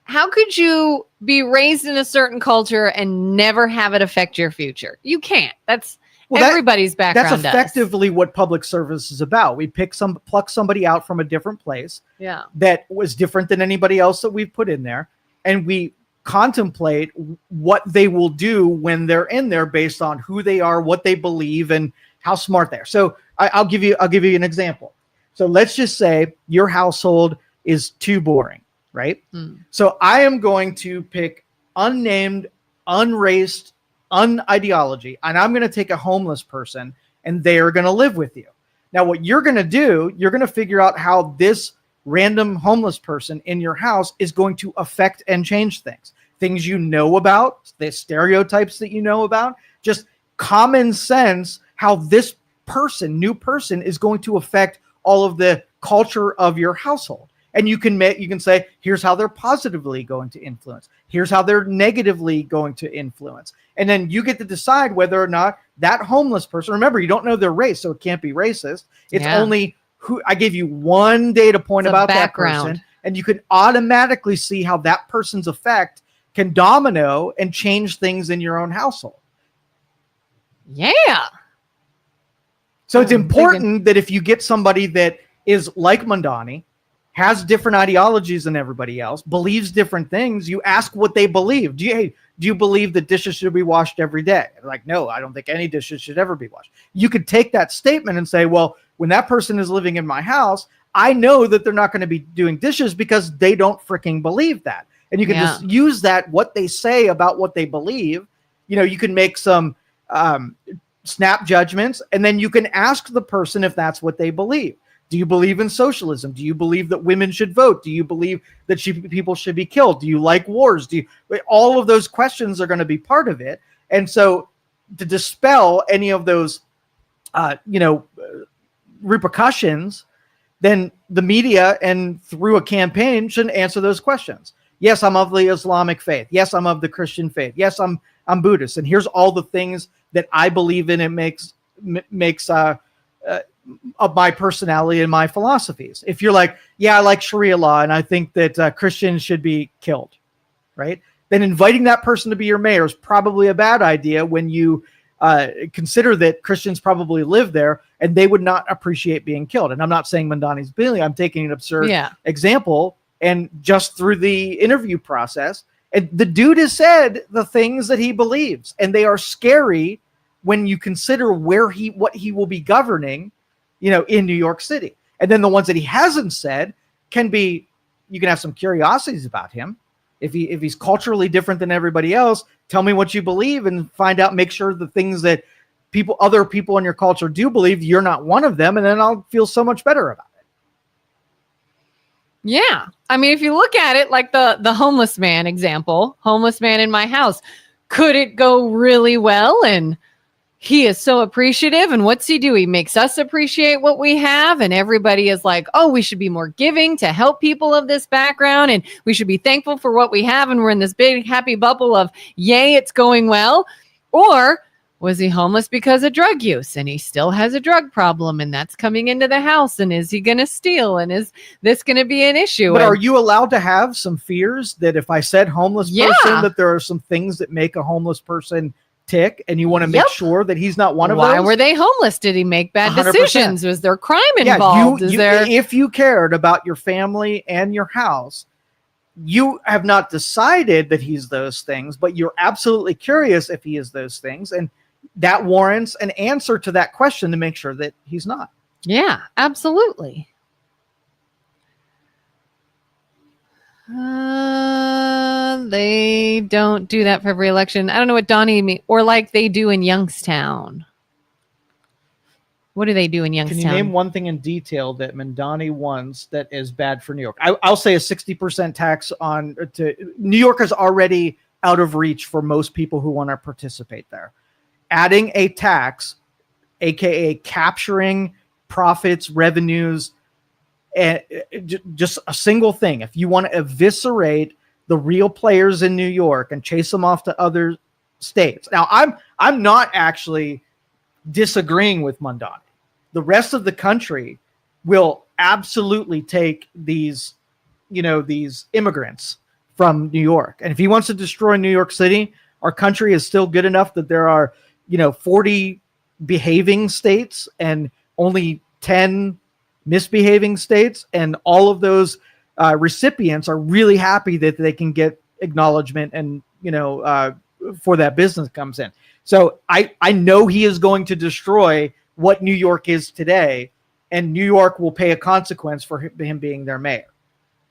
S1: could you be raised in a certain culture and never have it affect your future? You can't. That's everybody's background.
S2: That's effectively what public service is about. We pluck somebody out from a different place that was different than anybody else that we've put in there, and we contemplate what they will do when they're in there based on who they are, what they believe, and how smart they are. So I'll give you an example. So let's just say your household is too boring, right? So I am going to pick unnamed, unraced, unideology, and I'm going to take a homeless person, and they are going to live with you. Now, what you're going to do, you're going to figure out how this random homeless person in your house is going to affect and change things you know about, the stereotypes that you know about, just common sense, how this new person is going to affect all of the culture of your household. And you can say, here's how they're positively going to influence. Here's how they're negatively going to influence. And then you get to decide whether or not that homeless person, remember, you don't know their race, so it can't be racist. It's only who. I gave you one data point about that person, and you can automatically see how that person's effect can domino and change things in your own household.
S1: Yeah.
S2: So it's important that if you get somebody that is like Mandani, has different ideologies than everybody else, believes different things, you ask what they believe. Do you believe that dishes should be washed every day? Like, no, I don't think any dishes should ever be washed. You could take that statement and say, well, when that person is living in my house, I know that they're not going to be doing dishes because they don't freaking believe that. And you can just use that, what they say about what they believe. You can make some snap judgments, and then you can ask the person if that's what they believe. Do you believe in socialism? Do you believe that women should vote? Do you believe that people should be killed? Do you like wars? All of those questions are going to be part of it. And so to dispel any of those, repercussions, then the media and through a campaign should answer those questions. Yes, I'm of the Islamic faith. Yes, I'm of the Christian faith. Yes, I'm Buddhist. And here's all the things that I believe in. It makes of my personality and my philosophies. If you're like, yeah, I like Sharia law and I think that Christians should be killed, right? Then inviting that person to be your mayor is probably a bad idea when you consider that Christians probably live there and they would not appreciate being killed. And I'm not saying Mandani's being, I'm taking an absurd example, and just through the interview process, and the dude has said the things that he believes, and they are scary when you consider what he will be governing, in New York City. And then the ones that he hasn't said you can have some curiosities about him. If he's culturally different than everybody else, tell me what you believe and find out, make sure the things that other people in your culture do believe, you're not one of them. And then I'll feel so much better about it.
S1: Yeah. I mean, if you look at it like the homeless man example, homeless man in my house, could it go really well? And he is so appreciative. And what's he do? He makes us appreciate what we have. And everybody is like, oh, we should be more giving to help people of this background. And we should be thankful for what we have. And we're in this big happy bubble of, yay, it's going well. Or was he homeless because of drug use? And he still has a drug problem. And that's coming into the house. And is he going to steal? And is this going to be an issue?
S2: But are you allowed to have some fears that if I said homeless person, that there are some things that make a homeless person tick, and you want to make sure that he's not one of those?
S1: Why were they homeless? Did he make bad 100%. Decisions? Was there crime involved?
S2: If you cared about your family and your house, you have not decided that he's those things, but you're absolutely curious if he is those things, and that warrants an answer to that question to make sure that he's not.
S1: Yeah, absolutely. They don't do that for every election. I don't know what Danyi mean, or like they do in Youngstown. What do they do in Youngstown?
S2: Can you name one thing in detail that Mandani wants that is bad for New York? I'll say a 60% tax to New York is already out of reach for most people who want to participate there. Adding a tax, aka capturing profits, revenues, and just a single thing. If you want to eviscerate the real players in New York and chase them off to other states. Now, I'm not actually disagreeing with Mandani. The rest of the country will absolutely take these immigrants from New York. And if he wants to destroy New York City, our country is still good enough that there are, 40 behaving states and only 10 misbehaving states. And all of those recipients are really happy that they can get acknowledgement and, for that business comes in. So I know he is going to destroy what New York is today, and New York will pay a consequence for him being their mayor.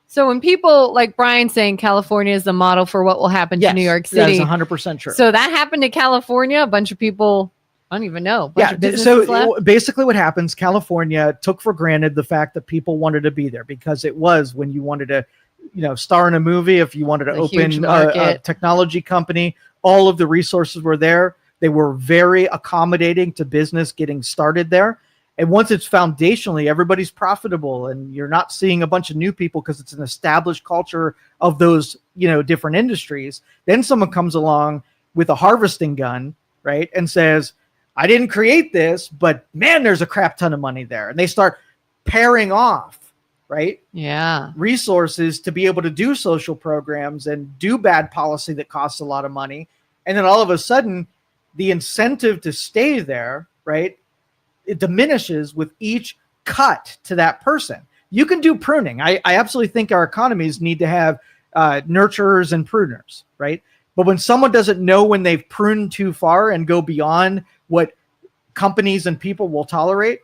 S1: So when people like Brian saying California is the model for what will happen to New York City,
S2: that is 100% true.
S1: So that happened to California. A bunch of people, I don't even know.
S2: So basically what happens, California took for granted the fact that people wanted to be there, because it was when you wanted to, star in a movie, if you wanted to open a technology company, all of the resources were there. They were very accommodating to business getting started there. And once it's foundationally, everybody's profitable, and you're not seeing a bunch of new people because it's an established culture of those, different industries. Then someone comes along with a harvesting gun, right, and says, I didn't create this, but man, there's a crap ton of money there. And they start pairing off, right?
S1: Yeah.
S2: Resources to be able to do social programs and do bad policy that costs a lot of money. And then all of a sudden, the incentive to stay there, right, it diminishes with each cut to that person. You can do pruning. I absolutely think our economies need to have nurturers and pruners, right? But when someone doesn't know when they've pruned too far and go beyond what companies and people will tolerate,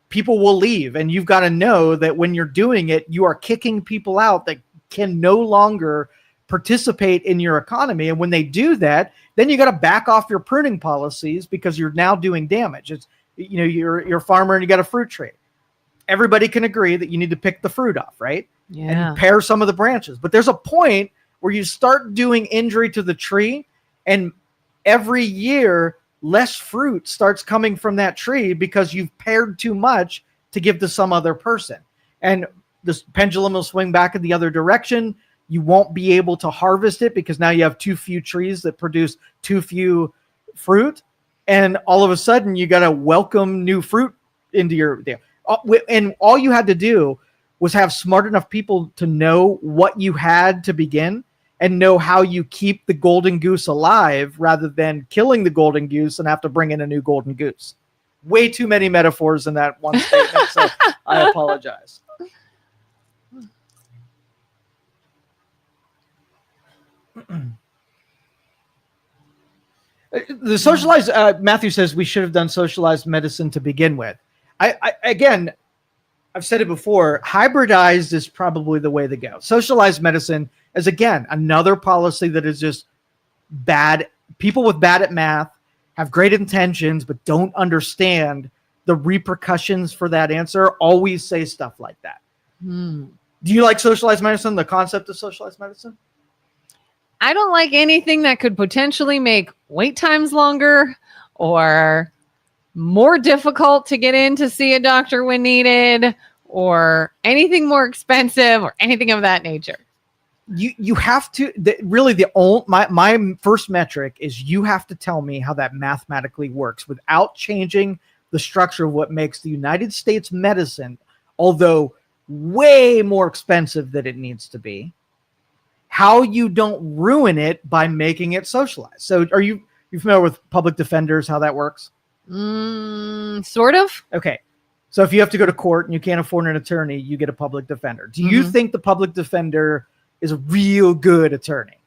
S2: people will leave. And you've got to know that when you're doing it, you are kicking people out that can no longer participate in your economy. And when they do that, then you got to back off your pruning policies because you're now doing damage. It's, you're a farmer and you got a fruit tree. Everybody can agree that you need to pick the fruit off, right?
S1: Yeah.
S2: And pare some of the branches. But there's a point where you start doing injury to the tree, and every year less fruit starts coming from that tree because you've pared too much to give to some other person. And this pendulum will swing back in the other direction. You won't be able to harvest it because now you have too few trees that produce too few fruit. And all of a sudden you got to welcome new fruit into your deal. And all you had to do was have smart enough people to know what you had to begin and know how you keep the golden goose alive rather than killing the golden goose and have to bring in a new golden goose. Way too many metaphors in that one statement, so I apologize. The socialized, Matthew says we should have done socialized medicine to begin with. Again, I've said it before, hybridized is probably the way to go. Socialized medicine is, again, another policy that is just bad. People with bad at math have great intentions, but don't understand the repercussions for that answer. Always say stuff like that. Do you like socialized medicine, the concept of socialized medicine?
S1: I don't like anything that could potentially make wait times longer or more difficult to get in to see a doctor when needed, or anything more expensive or anything of that nature.
S2: You have to my first metric is you have to tell me how that mathematically works without changing the structure of what makes the United States medicine, although way more expensive than it needs to be, how you don't ruin it by making it socialized. So are you familiar with public defenders, how that works?
S1: Sort of.
S2: Okay. So if you have to go to court and you can't afford an attorney, you get a public defender. Do you think the public defender is a real good attorney?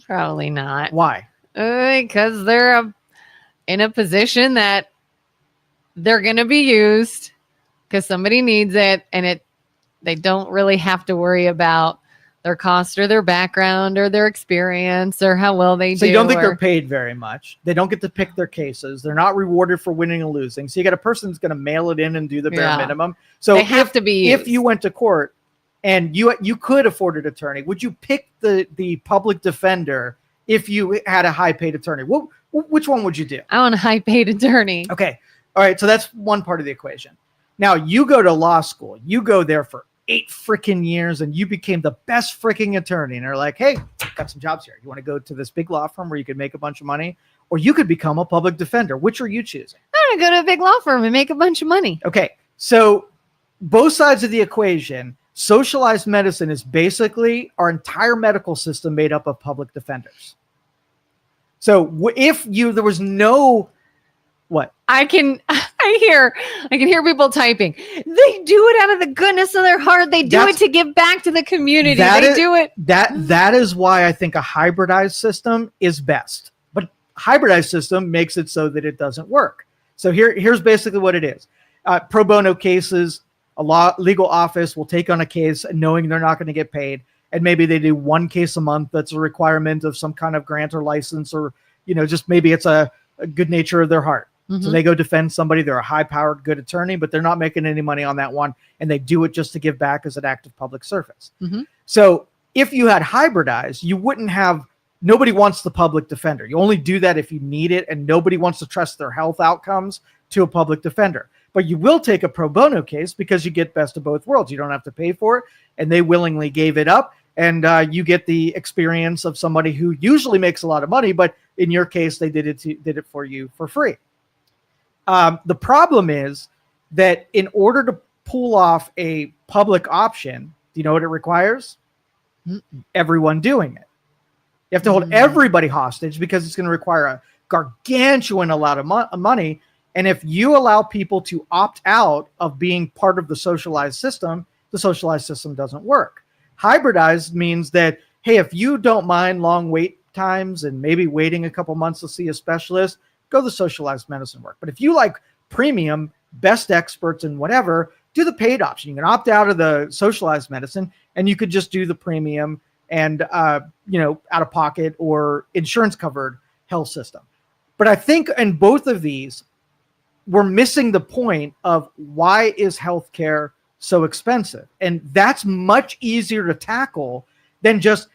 S1: Probably not.
S2: Why?
S1: Because they're in a position that they're going to be used because somebody needs it, and they don't really have to worry about their cost or their background or their experience or how well they do.
S2: So you don't think they're paid very much. They don't get to pick their cases. They're not rewarded for winning and losing. So you got a person that's going to mail it in and do the bare minimum. So
S1: they have to be used.
S2: If you went to court and you could afford an attorney, would you pick the public defender if you had a high paid attorney? Which one would you do?
S1: I want a high paid attorney.
S2: Okay. All right. So that's one part of the equation. Now you go to law school, you go there for 8 freaking years and you became the best freaking attorney. And they're like, hey, got some jobs here. You want to go to this big law firm where you could make a bunch of money, or you could become a public defender. Which are you choosing?
S1: I want to go to a big law firm and make a bunch of money.
S2: Okay. So both sides of the equation, socialized medicine is basically our entire medical system made up of public defenders. So if there was no, what?
S1: I I can hear people typing. They do it out of the goodness of their heart. They do it to give back to the community.
S2: That is why I think a hybridized system is best. But hybridized system makes it so that it doesn't work. So here's basically what it is. Pro bono cases, legal office will take on a case knowing they're not going to get paid. And maybe they do one case a month. That's a requirement of some kind of grant or license, or, just maybe it's a good nature of their heart. Mm-hmm. So they go defend somebody. They're a high-powered, good attorney, but they're not making any money on that one. And they do it just to give back as an act of public service. Mm-hmm. So if you had hybridized, you wouldn't have, nobody wants the public defender. You only do that if you need it, and nobody wants to trust their health outcomes to a public defender. But you will take a pro bono case because you get best of both worlds. You don't have to pay for it, and they willingly gave it up. And you get the experience of somebody who usually makes a lot of money, but in your case, they did it for you for free. The problem is that in order to pull off a public option, do you know what it requires? Everyone doing it. You have to hold everybody hostage because it's going to require a gargantuan amount of money. And if you allow people to opt out of being part of the socialized system, the socialized system doesn't work. Hybridized means that, hey, if you don't mind long wait times and maybe waiting a couple months to see a specialist, go the socialized medicine work. But if you like premium, best experts and whatever, do the paid option. You can opt out of the socialized medicine and you could just do the premium and, out of pocket or insurance covered health system. But I think in both of these, we're missing the point of why is healthcare so expensive? And that's much easier to tackle than just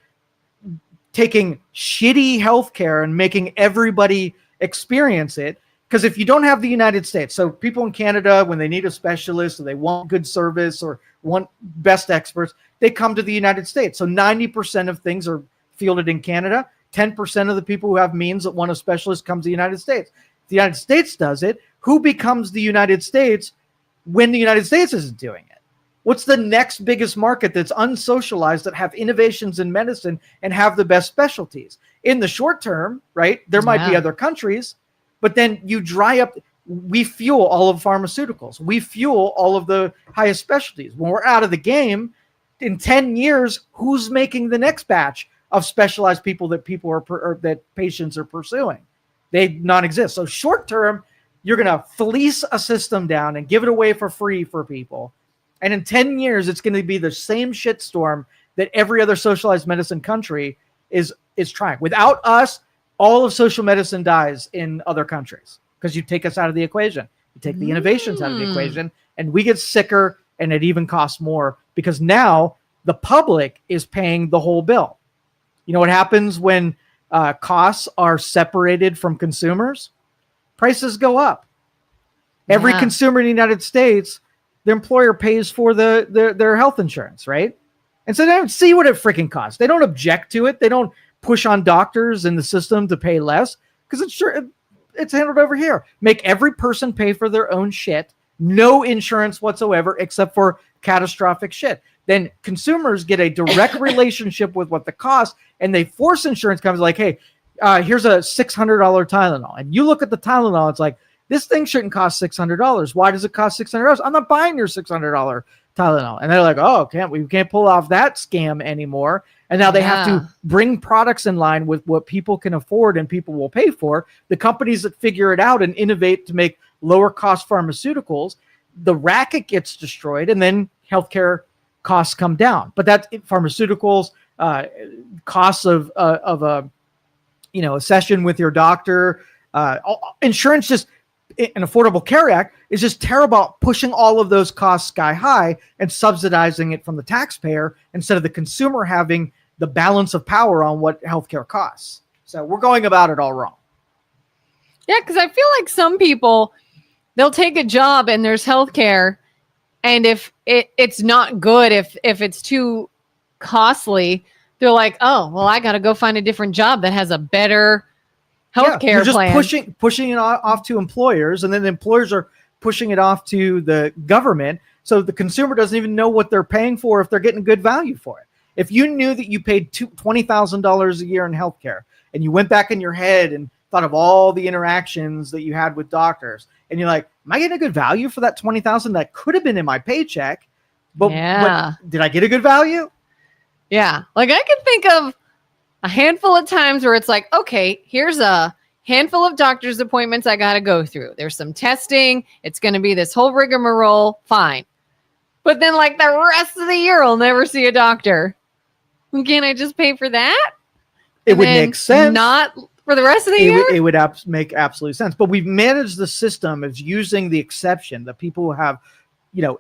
S2: taking shitty healthcare and making everybody experience it. Because if you don't have the United States, so people in Canada, when they need a specialist or they want good service or want best experts, they come to the United States. So 90% of things are fielded in Canada. 10% of the people who have means that want a specialist come to the United States. If the United States does it, who becomes the United States when the United States isn't doing it? What's the next biggest market that's unsocialized, that have innovations in medicine and have the best specialties? In the short term, right, there might be other countries, but then you dry up. We fuel all of pharmaceuticals. We fuel all of the highest specialties. When we're out of the game, in 10 years, who's making the next batch of specialized people that that patients are pursuing? They non-exist. So short term, you're going to fleece a system down and give it away for free for people. And in 10 years, it's going to be the same shitstorm that every other socialized medicine country is trying. Without us, all of social medicine dies in other countries because you take us out of the equation. You take the innovations out of the equation, and we get sicker, and it even costs more because now the public is paying the whole bill. You know what happens when costs are separated from consumers? Prices go up. Every consumer in the United States, the employer pays for their health insurance, right? And so they don't see what it freaking costs. They don't object to it. They don't push on doctors in the system to pay less because it's handled over here. Make every person pay for their own shit. No insurance whatsoever except for catastrophic shit. Then consumers get a direct relationship with what the cost, and they force insurance companies like, hey, here's a $600 Tylenol. And you look at the Tylenol, it's like, this thing shouldn't cost $600. Why does it cost $600? I'm not buying your $600 Tylenol. And they're like, oh, we can't pull off that scam anymore. And now they have to bring products in line with what people can afford and people will pay for. The companies that figure it out and innovate to make lower cost pharmaceuticals, the racket gets destroyed, and then healthcare costs come down. But that's pharmaceuticals, costs of a session with your doctor, insurance, just an Affordable Care Act is just terrible at pushing all of those costs sky high and subsidizing it from the taxpayer instead of the consumer having the balance of power on what healthcare costs. So we're going about it all wrong.
S1: Yeah, because I feel like some people, they'll take a job and there's healthcare, and if it's not good, if it's too costly, they're like, oh, well, I got to go find a different job that has a better healthcare plan.
S2: Pushing it off to employers, and then the employers are pushing it off to the government. So the consumer doesn't even know what they're paying for if they're getting good value for it. If you knew that you paid $20,000 a year in healthcare, and you went back in your head and thought of all the interactions that you had with doctors, and you're like, am I getting a good value for that $20,000 that could have been in my paycheck? But did I get a good value?
S1: Yeah. Like I can think of a handful of times where it's like, okay, here's a handful of doctor's appointments I got to go through. There's some testing. It's going to be this whole rigmarole. Fine. But then like the rest of the year, I'll never see a doctor. Can't I just pay for that?
S2: It would make sense.
S1: Not for the rest of the year?
S2: It would make absolute sense. But we've managed the system as using the exception, the people who have,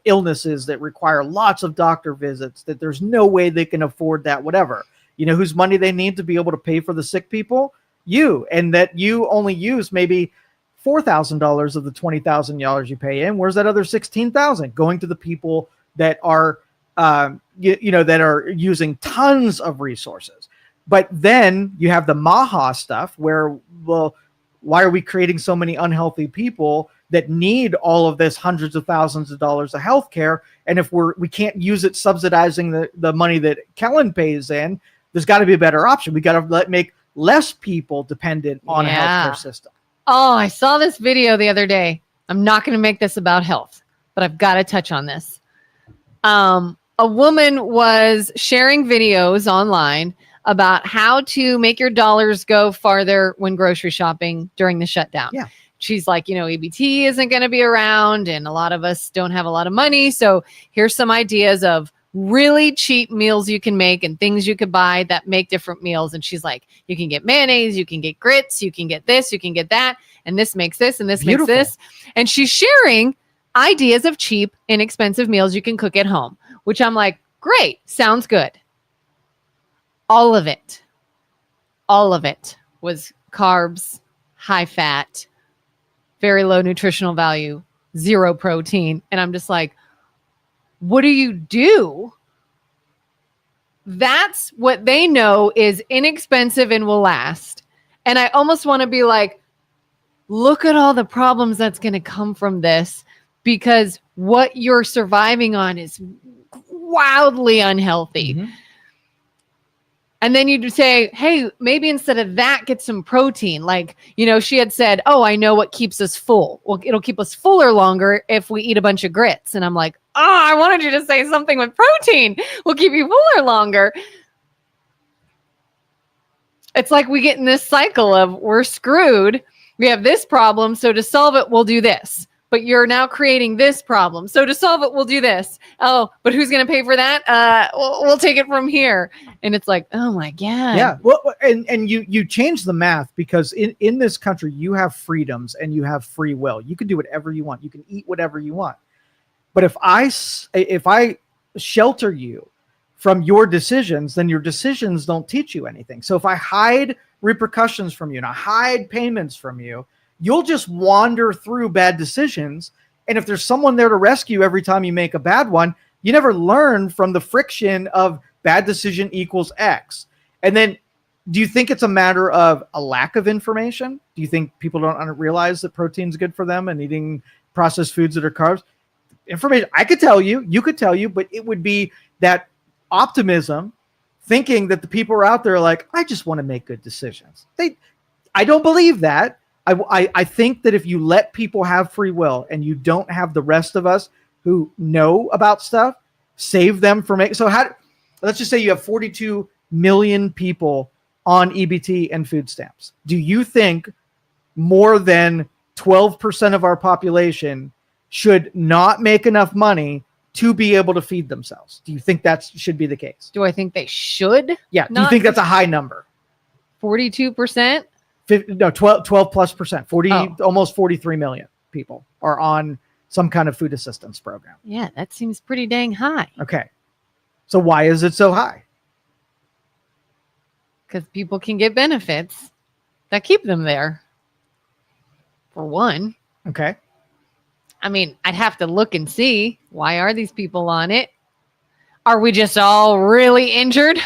S2: illnesses that require lots of doctor visits, that there's no way they can afford that, whatever. You know whose money they need to be able to pay for the sick people? You. And that you only use maybe $4,000 of the $20,000 you pay in. Where's that other $16,000 going to the people that are, that are using tons of resources? But then you have the Maha stuff where, well, why are we creating so many unhealthy people that need all of this hundreds of thousands of dollars of healthcare? And if we can't use it subsidizing the money that Kelin pays in, there's got to be a better option. We got to make less people dependent on a healthcare system.
S1: Oh, I saw this video the other day. I'm not going to make this about health, but I've got to touch on this. A woman was sharing videos online about how to make your dollars go farther when grocery shopping during the shutdown.
S2: Yeah.
S1: She's like, EBT isn't going to be around and a lot of us don't have a lot of money. So here's some ideas of really cheap meals you can make and things you could buy that make different meals. And she's like, you can get mayonnaise, you can get grits, you can get this, you can get that. And this makes this and this makes this. And she's sharing ideas of cheap, inexpensive meals you can cook at home, which I'm like, great, sounds good. All of it was carbs, high fat, very low nutritional value, 0 protein. And I'm just like, what do you do? That's what they know is inexpensive and will last. And I almost want to be like, look at all the problems that's going to come from this, because what you're surviving on is wildly unhealthy. Mm-hmm. And then you'd say, hey, maybe instead of that, get some protein. Like, she had said, oh, I know what keeps us full. Well, it'll keep us fuller longer if we eat a bunch of grits. And I'm like, oh, I wanted you to say something with protein will keep you fuller longer. It's like we get in this cycle of we're screwed. We have this problem. So to solve it, we'll do this. But you're now creating this problem. So to solve it, we'll do this. Oh, but who's going to pay for that? We'll take it from here. And it's like, oh my God.
S2: Yeah. Well, and you change the math because in this country, you have freedoms and you have free will. You can do whatever you want. You can eat whatever you want. But if I shelter you from your decisions, then your decisions don't teach you anything. So if I hide repercussions from you and I hide payments from you, you'll just wander through bad decisions. And if there's someone there to rescue every time you make a bad one, you never learn from the friction of bad decision equals X. And then do you think it's a matter of a lack of information? Do you think people don't realize that protein's good for them and eating processed foods that are carbs? Information, I could tell you, you could tell you, but it would be that optimism, thinking that the people are out there like, I just want to make good decisions. I don't believe that. I think that if you let people have free will and you don't have the rest of us who know about stuff, save them from it. So let's just say you have 42 million people on EBT and food stamps. Do you think more than 12% of our population should not make enough money to be able to feed themselves? Do you think that should be the case?
S1: Do I think they should?
S2: Yeah. Do you think that's a high number?
S1: 42%?
S2: 12 plus percent. Almost 43 million people are on some kind of food assistance program.
S1: Yeah, that seems pretty dang high.
S2: Okay. So why is it so high?
S1: Because people can get benefits that keep them there. For one.
S2: Okay.
S1: I mean, I'd have to look and see, why are these people on it? Are we just all really injured?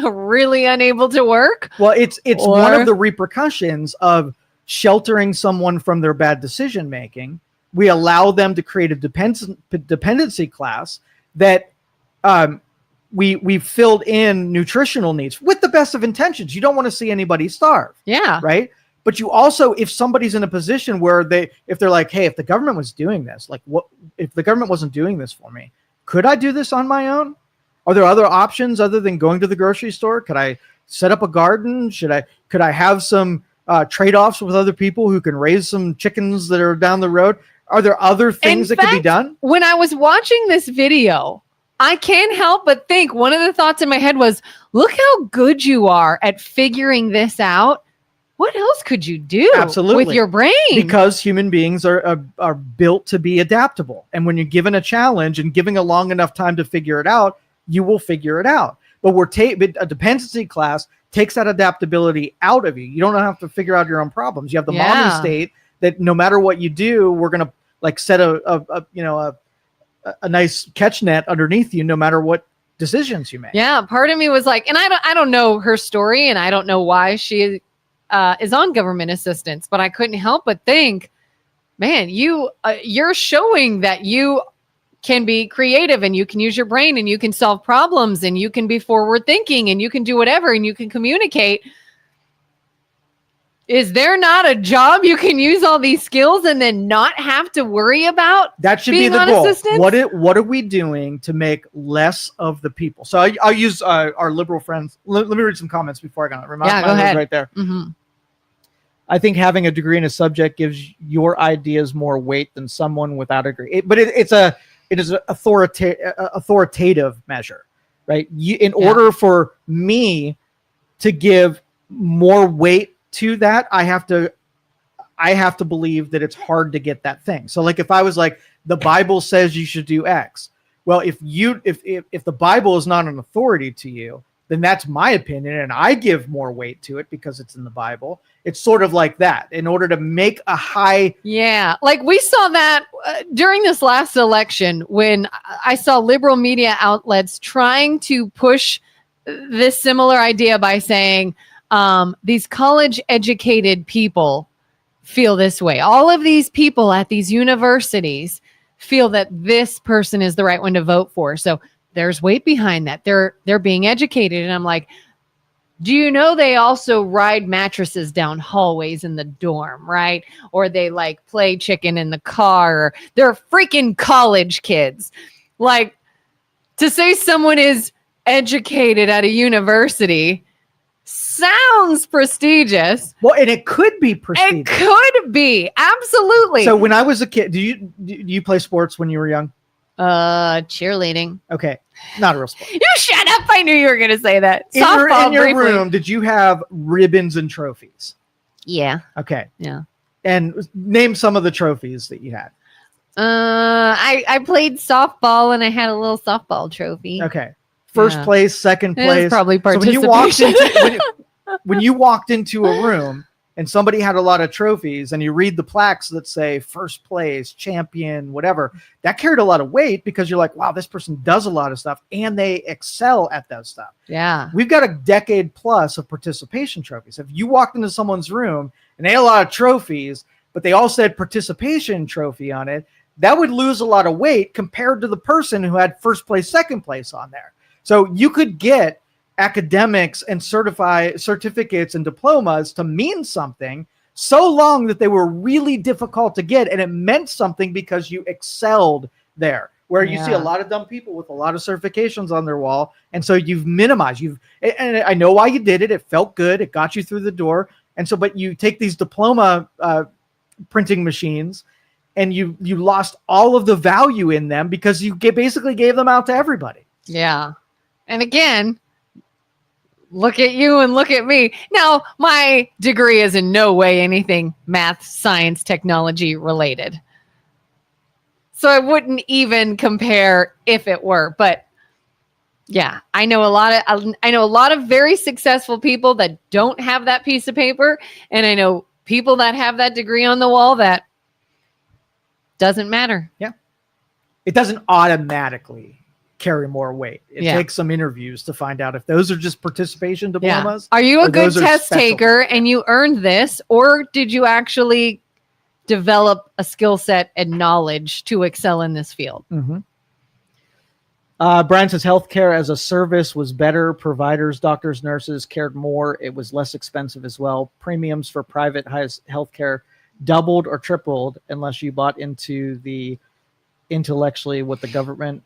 S1: Really unable to work?
S2: Well, it's one of the repercussions of sheltering someone from their bad decision making. We allow them to create a dependency class that we filled in nutritional needs with the best of intentions. You don't want to see anybody starve.
S1: Yeah.
S2: Right. But you also, if somebody's in a position where if they're like, hey, if the government was doing this, like what if the government wasn't doing this for me? Could I do this on my own? Are there other options other than going to the grocery store? Could I set up a garden? Could I have some trade-offs with other people who can raise some chickens that are down the road? Are there other things that could be done?
S1: When I was watching this video, I can't help but think one of the thoughts in my head was, look how good you are at figuring this out. What else could you do with your brain?
S2: Because human beings are built to be adaptable. And when you're given a challenge and giving a long enough time to figure it out, you will figure it out. But a dependency class takes that adaptability out of you. You don't have to figure out your own problems. You have the mommy state that no matter what you do, we're going to like set a nice catch net underneath you, no matter what decisions you make.
S1: Yeah. Part of me was like, and I don't know her story and I don't know why she is on government assistance, but I couldn't help but think, man, you're showing that you can be creative and you can use your brain and you can solve problems and you can be forward thinking and you can do whatever and you can communicate. Is there not a job you can use all these skills and then not have to worry about?
S2: That should be the goal. What are we doing to make less of the people? So I'll use our liberal friends. Let me read some comments before I go. Go
S1: ahead.
S2: Right there. Mm-hmm. I think having a degree in a subject gives your ideas more weight than someone without a degree. It is an authoritative measure, right? In order for me to give more weight to that, I have to believe that it's hard to get that thing. So like if I was like, the Bible says you should do X. Well, if the Bible is not an authority to you, then that's my opinion and I give more weight to it because it's in the Bible. It's sort of like that in order to make a high.
S1: Yeah. Like we saw that during this last election when I saw liberal media outlets trying to push this similar idea by saying, these college educated people feel this way. All of these people at these universities feel that this person is the right one to vote for. So there's weight behind that. They're being educated. And I'm like, do you know they also ride mattresses down hallways in the dorm, right? Or they like play chicken in the car. Or they're freaking college kids. Like to say someone is educated at a university sounds prestigious.
S2: Well, and it could be prestigious.
S1: It could be. Absolutely.
S2: So when I was a kid, do you play sports when you were young?
S1: Cheerleading.
S2: Okay. Not a real sport.
S1: You shut up. I knew you were going to say that.
S2: In your room, did you have ribbons and trophies?
S1: Yeah.
S2: Okay.
S1: Yeah.
S2: And name some of the trophies that you had.
S1: I played softball and I had a little softball trophy.
S2: Okay. First place, second place.
S1: Probably participation.
S2: So when you walked into a room and somebody had a lot of trophies and you read the plaques that say first place, champion, whatever, that carried a lot of weight because you're like, wow, this person does a lot of stuff and they excel at that stuff.
S1: Yeah.
S2: We've got a decade plus of participation trophies. If you walked into someone's room and they had a lot of trophies, but they all said participation trophy on it, that would lose a lot of weight compared to the person who had first place, second place on there. So you could get academics and certificates and diplomas to mean something so long that they were really difficult to get. And it meant something because you excelled there, where you see a lot of dumb people with a lot of certifications on their wall. And so you've minimized, and I know why you did it. It felt good. It got you through the door. And so, but you take these diploma printing machines and you lost all of the value in them because you basically gave them out to everybody.
S1: Yeah. And again, look at you and look at me. Now, my degree is in no way anything math, science, technology related. So I wouldn't even compare if it were. But yeah, I know a lot of very successful people that don't have that piece of paper. And I know people that have that degree on the wall that doesn't matter.
S2: Yeah. It doesn't automatically carry more weight. It takes some interviews to find out if those are just participation diplomas.
S1: Are you a good test taker and you earned this, or did you actually develop a skill set and knowledge to excel in this field?
S2: Mm-hmm. Brian says healthcare as a service was better. Providers, doctors, nurses cared more. It was less expensive as well. Premiums for private healthcare doubled or tripled unless you bought into the intellectually what the government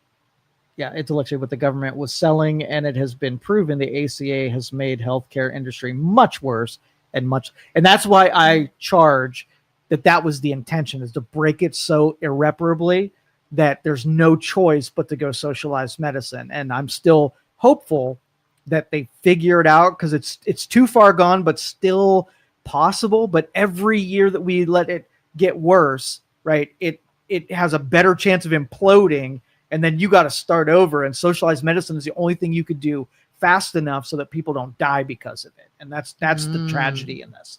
S2: was selling, and it has been proven the ACA has made healthcare industry much worse and that's why I charge that was the intention, is to break it so irreparably that there's no choice but to go socialized medicine. And I'm still hopeful that they figure it out, because it's too far gone, but still possible. But every year that we let it get worse, right, it has a better chance of imploding, and then you got to start over. And socialized medicine is the only thing you could do fast enough so that people don't die because of it. And that's the tragedy in this.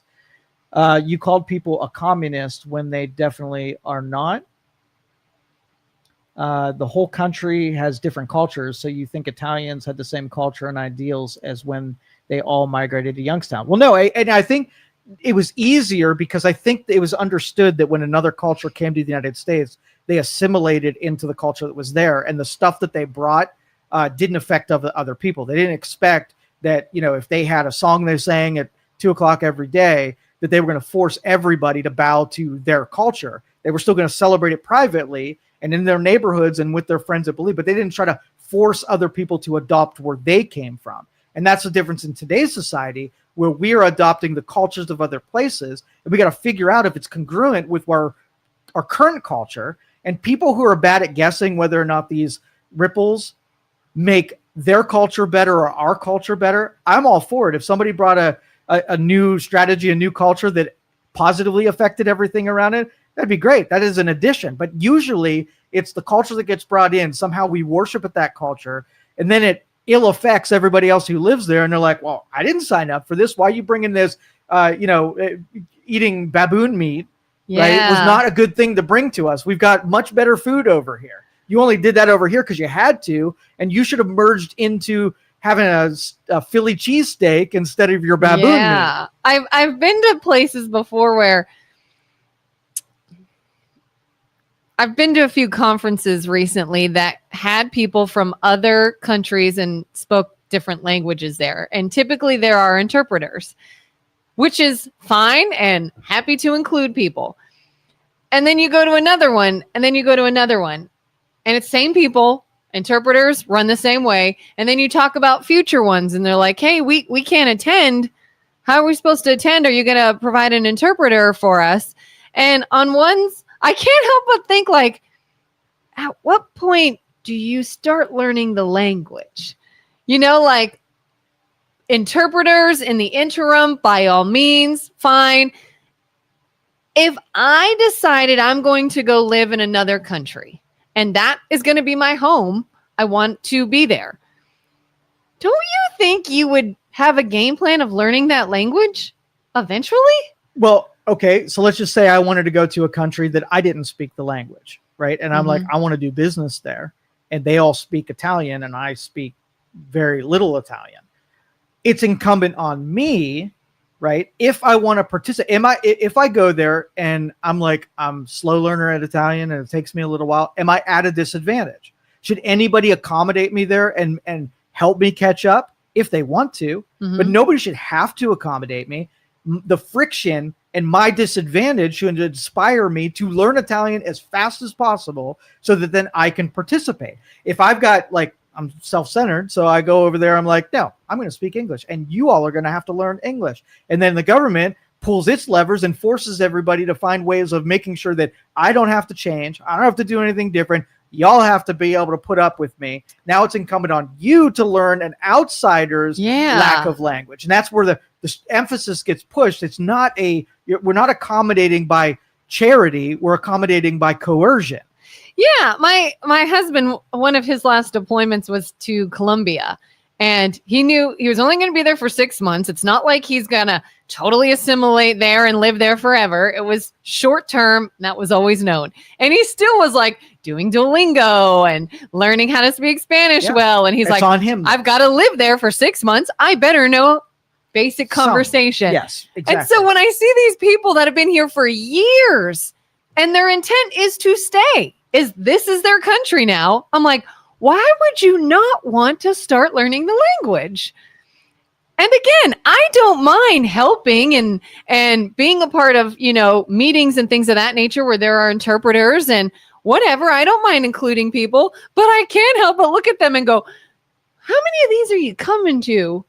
S2: You called people a communist when they definitely are not. The whole country has different cultures, so you think Italians had the same culture and ideals as when they all migrated to Youngstown. Well, no, and I think it was easier because I think it was understood that when another culture came to the United States, they assimilated into the culture that was there, and the stuff that they brought didn't affect other people. They didn't expect that, if they had a song they sang at 2:00 every day, that they were going to force everybody to bow to their culture. They were still going to celebrate it privately and in their neighborhoods and with their friends that believe, but they didn't try to force other people to adopt where they came from. And that's the difference in today's society, where we are adopting the cultures of other places, and we got to figure out if it's congruent with our current culture. And people who are bad at guessing whether or not these ripples make their culture better or our culture better, I'm all for it. If somebody brought a new strategy, a new culture that positively affected everything around it, that'd be great. That is an addition. But usually it's the culture that gets brought in. Somehow we worship at that culture, and then it ill affects everybody else who lives there. And they're like, well, I didn't sign up for this. Why are you bringing this, eating baboon meat?
S1: Yeah.
S2: Right? It was not a good thing to bring to us. We've got much better food over here. You only did that over here because you had to, and you should have merged into having a Philly cheesesteak instead of your baboon meat.
S1: I've been to places before where I've been to a few conferences recently that had people from other countries and spoke different languages there. And typically there are interpreters, which is fine and happy to include people. And then you go to another one, and then you go to another one, and it's same people. Interpreters run the same way. And then you talk about future ones, and they're like, hey, we can't attend. How are we supposed to attend? Are you going to provide an interpreter for us? And on ones, I can't help but think, like, at what point do you start learning the language? Like, interpreters in the interim, by all means, fine. If I decided I'm going to go live in another country, and that is going to be my home, I want to be there, don't you think you would have a game plan of learning that language eventually?
S2: Well, okay, so let's just say I wanted to go to a country that I didn't speak the language, right? And I'm like, I want to do business there, and they all speak Italian, and I speak very little Italian. It's incumbent on me, right? If I want to participate, if I go there and I'm slow learner at Italian and it takes me a little while, am I at a disadvantage? Should anybody accommodate me there and help me catch up if they want to? But nobody should have to accommodate me. The friction and my disadvantage should inspire me to learn Italian as fast as possible so that then I can participate. If I've got I'm self-centered, so I go over there, I'm like, no, I'm going to speak English, and you all are going to have to learn English. And then the government pulls its levers and forces everybody to find ways of making sure that I don't have to change. I don't have to do anything different. Y'all have to be able to put up with me. Now it's incumbent on you to learn an outsider's lack of language. And that's where the emphasis gets pushed. It's not we're not accommodating by charity. We're accommodating by coercion.
S1: Yeah, my husband, one of his last deployments was to Colombia, and he knew he was only going to be there for 6 months. It's not like he's going to totally assimilate there and live there forever. It was short term. That was always known. And he still was doing Duolingo and learning how to speak Spanish well. And he's
S2: it's on him.
S1: I've got to live there for 6 months. I better know basic conversation.
S2: Yes, exactly.
S1: And so when I see these people that have been here for years and their intent is to stay, this is their country now, I'm like, why would you not want to start learning the language? And again, I don't mind helping and being a part of, meetings and things of that nature where there are interpreters and whatever. I don't mind including people, but I can't help but look at them and go, how many of these are you coming to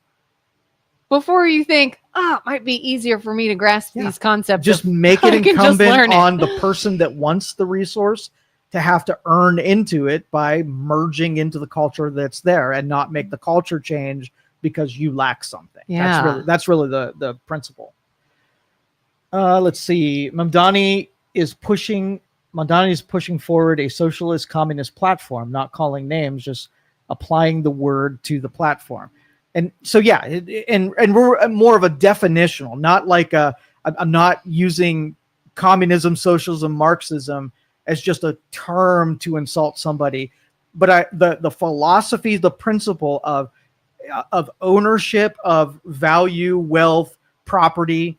S1: before you think, it might be easier for me to grasp these concepts?
S2: Just make it incumbent on the person that wants the resource to have to earn into it by merging into the culture that's there and not make the culture change because you lack something.
S1: Yeah.
S2: That's really the principle. Let's see. Mamdani is pushing forward a socialist communist platform, not calling names, just applying the word to the platform. And so, and we're more of a definitional, not like I'm not using communism, socialism, Marxism as just a term to insult somebody, but the philosophy, the principle of ownership, of value, wealth, property.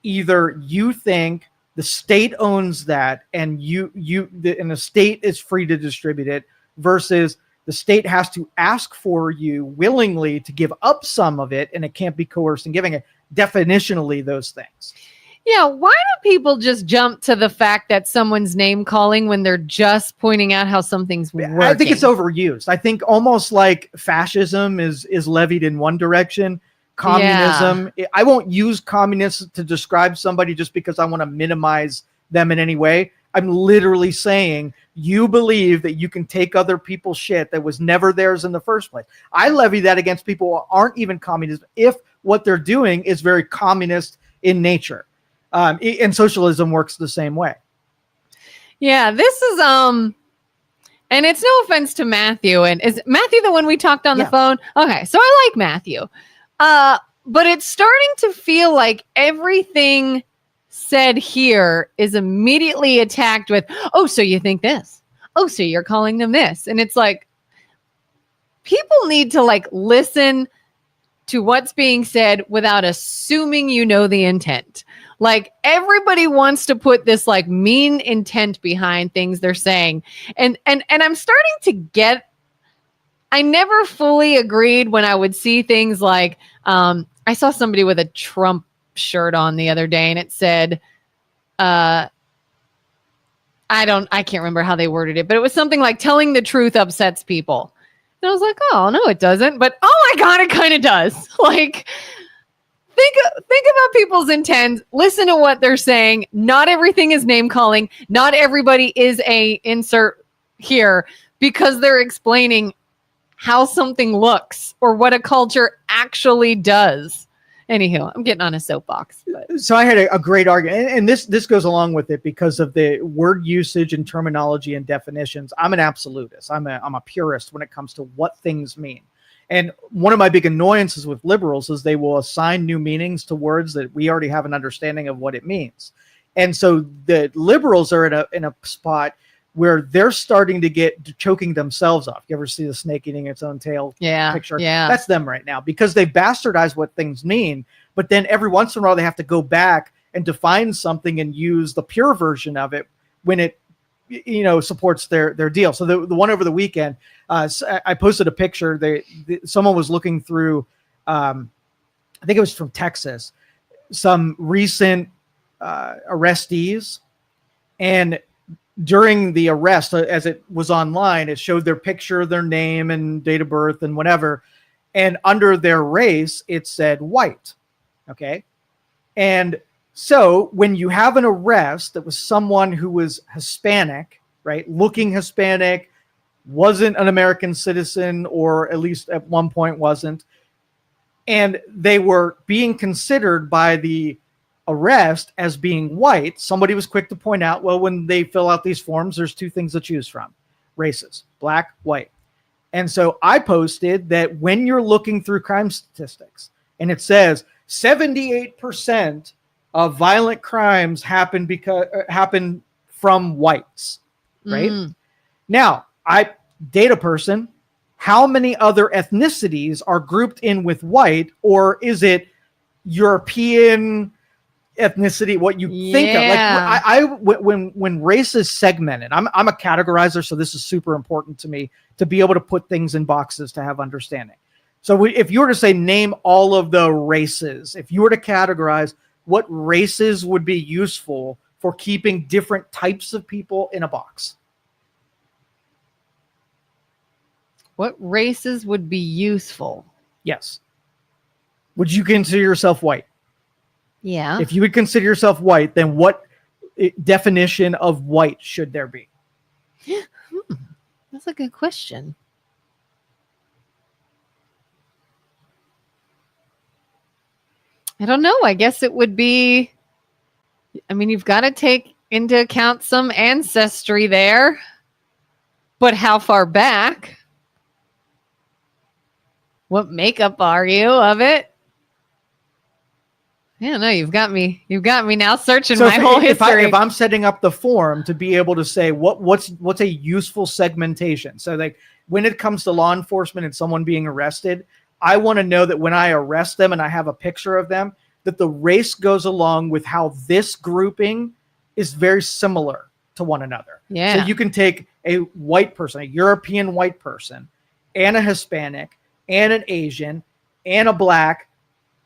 S2: Either you think the state owns that and and the state is free to distribute it, versus the state has to ask for you willingly to give up some of it, and it can't be coerced in giving it. Definitionally, those things.
S1: Yeah, why do people just jump to the fact that someone's name calling when they're just pointing out how something's working?
S2: I think it's overused. I think almost like fascism is levied in one direction. Communism, I won't use communists to describe somebody just because I want to minimize them in any way. I'm literally saying you believe that you can take other people's shit that was never theirs in the first place. I levy that against people who aren't even communists if what they're doing is very communist in nature. And socialism works the same way.
S1: Yeah, this is and it's no offense to Matthew. And is Matthew the one we talked on the phone? Okay, so I like Matthew. But it's starting to feel like everything said here is immediately attacked with, oh, so you think this? Oh, so you're calling them this? And it's like, people need to listen to what's being said without assuming you know the intent. Like, everybody wants to put this mean intent behind things they're saying. And I'm starting to get, I never fully agreed when I would see things like, I saw somebody with a Trump shirt on the other day and it said, I can't remember how they worded it, but it was something like telling the truth upsets people. And I was like, oh, no, it doesn't. But oh my God, it kind of does. Think about people's intent. Listen to what they're saying. Not everything is name calling. Not everybody is a insert here because they're explaining how something looks or what a culture actually does. Anywho, I'm getting on a soapbox. But.
S2: So I had a great argument, and this goes along with it because of the word usage and terminology and definitions. I'm an absolutist. I'm a purist when it comes to what things mean. And one of my big annoyances with liberals is they will assign new meanings to words that we already have an understanding of what it means. And so the liberals are in a spot where they're starting to get choking themselves off. You ever see the snake eating its own tail picture?
S1: Yeah.
S2: That's them right now because they bastardized what things mean. But then every once in a while they have to go back and define something and use the pure version of it when it supports their deal. So the one over the weekend, I posted a picture. Someone was looking through, I think it was from Texas, some recent arrestees, and during the arrest, as it was online, it showed their picture, their name and date of birth and whatever. And under their race, it said white. Okay. And so when you have an arrest that was someone who was Hispanic, right, looking Hispanic, wasn't an American citizen, or at least at one point wasn't, and they were being considered by the arrest as being white, somebody was quick to point out, well, when they fill out these forms, there's two things to choose from: races, black, white. And so I posted that when you're looking through crime statistics and it says 78% of violent crimes happen from whites, right? Now, data person, how many other ethnicities are grouped in with white, or is it European, ethnicity, what you think of. Like when race is segmented, I'm a categorizer, so this is super important to me to be able to put things in boxes to have understanding. So if you were to say name all of the races, if you were to categorize what races would be useful for keeping different types of people in a box.
S1: What races would be useful?
S2: Yes. Would you consider yourself white?
S1: Yeah.
S2: If you would consider yourself white, then what definition of white should there be?
S1: That's a good question. I don't know. I guess it would be, I mean, you've got to take into account some ancestry there, but how far back? What makeup are you of it? I don't know. You've got me now searching my whole history.
S2: If I'm setting up the form to be able to say what's a useful segmentation. So like when it comes to law enforcement and someone being arrested, I want to know that when I arrest them and I have a picture of them, that the race goes along with how this grouping is very similar to one another.
S1: Yeah.
S2: So you can take a white person, a European white person, and a Hispanic, and an Asian, and a black,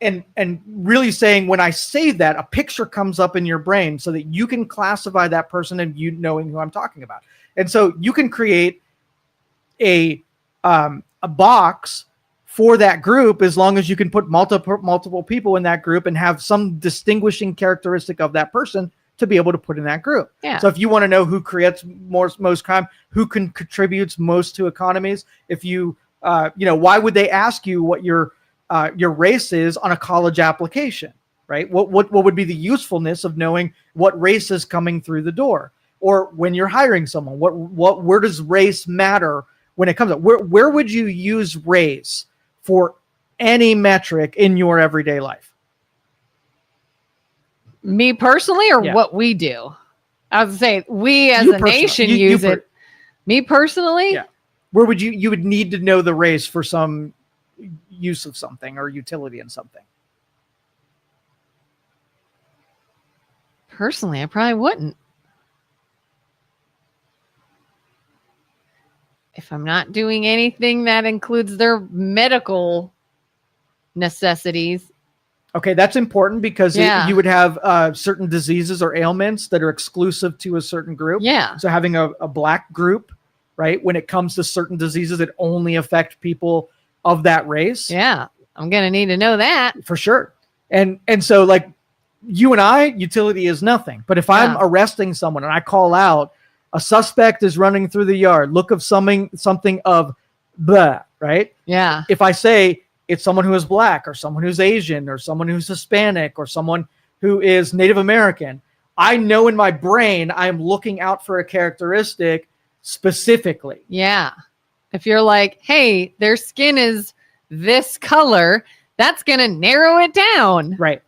S2: and really saying when I say that, a picture comes up in your brain so that you can classify that person and you knowing who I'm talking about. And so you can create a box for that group as long as you can put multiple people in that group and have some distinguishing characteristic of that person to be able to put in that group.
S1: Yeah.
S2: So if you want to know who creates most crime, who contributes most to economies, if you why would they ask you what your race is on a college application, right? What would be the usefulness of knowing what race is coming through the door? Or when you're hiring someone, where does race matter when it comes up? Where would you use race for any metric in your everyday life?
S1: Me personally, or what we do? I was saying we as a nation use it. Me personally?
S2: Yeah. Where would you would need to know the race for some use of something or utility in something?
S1: Personally, I probably wouldn't. If I'm not doing anything that includes their medical necessities.
S2: Okay, that's important because you would have certain diseases or ailments that are exclusive to a certain group.
S1: Yeah.
S2: So having a black group, right, when it comes to certain diseases that only affect people of that race.
S1: Yeah, I'm going to need to know that.
S2: For sure. And so like you and I, utility is nothing. But if I'm arresting someone and I call out, a suspect is running through the yard, look of something of blah, right?
S1: Yeah.
S2: If I say it's someone who is black or someone who's Asian or someone who's Hispanic or someone who is Native American, I know in my brain I'm looking out for a characteristic specifically.
S1: Yeah. If you're like, hey, their skin is this color, that's going to narrow it down.
S2: Right.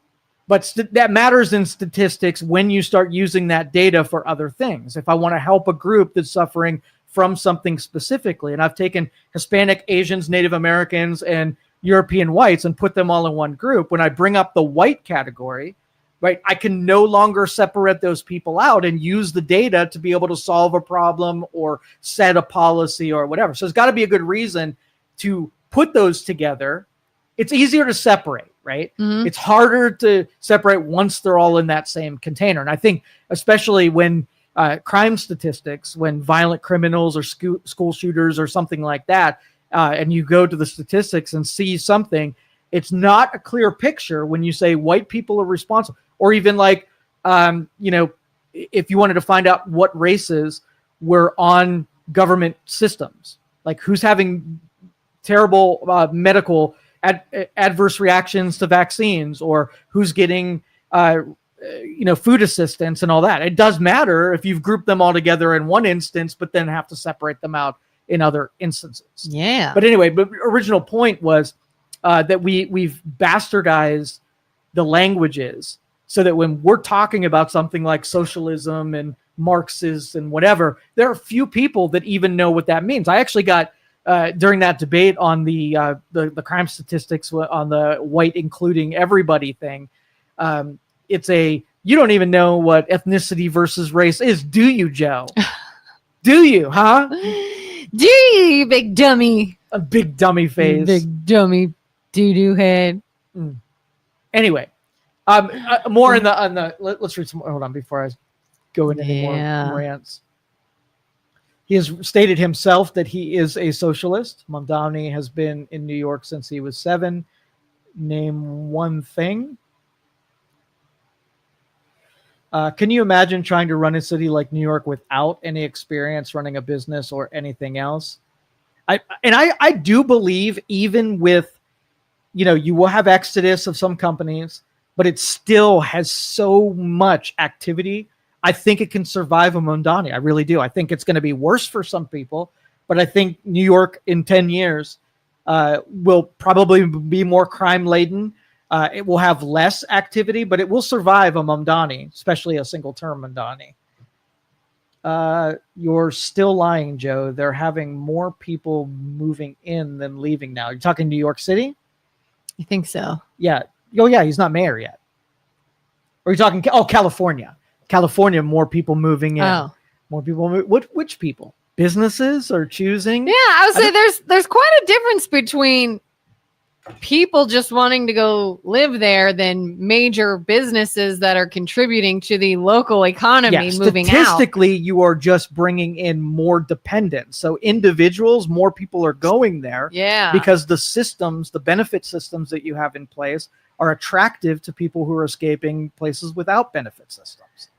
S2: But that matters in statistics when you start using that data for other things. If I want to help a group that's suffering from something specifically, and I've taken Hispanic, Asians, Native Americans, and European whites and put them all in one group, when I bring up the white category, right, I can no longer separate those people out and use the data to be able to solve a problem or set a policy or whatever. So there's got to be a good reason to put those together. It's easier to separate, right? Mm-hmm. It's harder to separate once they're all in that same container. And I think especially when crime statistics, when violent criminals or school shooters or something like that, and you go to the statistics and see something, it's not a clear picture when you say white people are responsible. Or even like, if you wanted to find out what races were on government systems, like who's having terrible medical adverse reactions to vaccines, or who's getting, food assistance and all that. It does matter if you've grouped them all together in one instance, but then have to separate them out in other instances.
S1: Yeah.
S2: But anyway, the original point was that we've bastardized the languages so that when we're talking about something like socialism and Marxists and whatever, there are few people that even know what that means. I actually got during that debate on the crime statistics on the white including everybody thing, you don't even know what ethnicity versus race is, do you, Joe? Do you, huh?
S1: Do you big dummy?
S2: A big dummy face.
S1: Big dummy doo-doo head.
S2: Anyway, more on the let's read some. Hold on, before I go into any more rants. He has stated himself that he is a socialist. Mamdani has been in New York since he was 7. Name one thing. Can you imagine trying to run a city like New York without any experience running a business or anything else? I do believe, even with, you will have exodus of some companies, but it still has so much activity. I think it can survive a Mamdani. I really do. I think it's going to be worse for some people, but I think New York in 10 years will probably be more crime laden. It will have less activity, but it will survive a Mamdani, especially a single term Mamdani. You're still lying, Joe. They're having more people moving in than leaving now. You're talking New York City?
S1: You think so?
S2: Yeah. Oh, yeah. He's not mayor yet. Or you're talking, California. California, more people moving in.
S1: Oh.
S2: More people. Which people? Businesses are choosing?
S1: Yeah, I would say there's quite a difference between people just wanting to go live there than major businesses that are contributing to the local economy moving out.
S2: Statistically, you are just bringing in more dependents. So individuals, more people are going there.
S1: Yeah.
S2: Because the benefit systems that you have in place are attractive to people who are escaping places without benefit systems.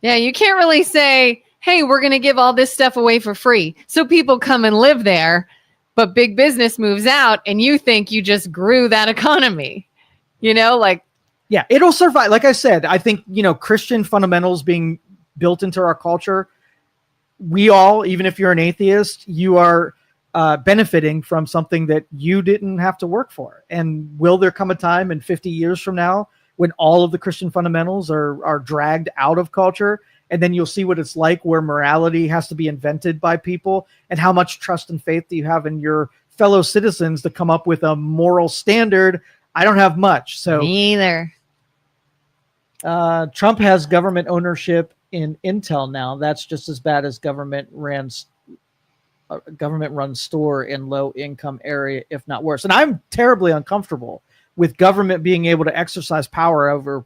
S1: Yeah, you can't really say, hey, we're going to give all this stuff away for free, so people come and live there, but big business moves out and you think you just grew that economy. Yeah,
S2: it'll survive. Like I said, I think, Christian fundamentals being built into our culture, we all, even if you're an atheist, you are benefiting from something that you didn't have to work for. And will there come a time in 50 years from now when all of the Christian fundamentals are dragged out of culture? And then you'll see what it's like where morality has to be invented by people, and how much trust and faith do you have in your fellow citizens to come up with a moral standard. I don't have much. So
S1: me either.
S2: Trump has government ownership in Intel now. That's just as bad as government run store in low income area, if not worse. And I'm terribly uncomfortable with government being able to exercise power over,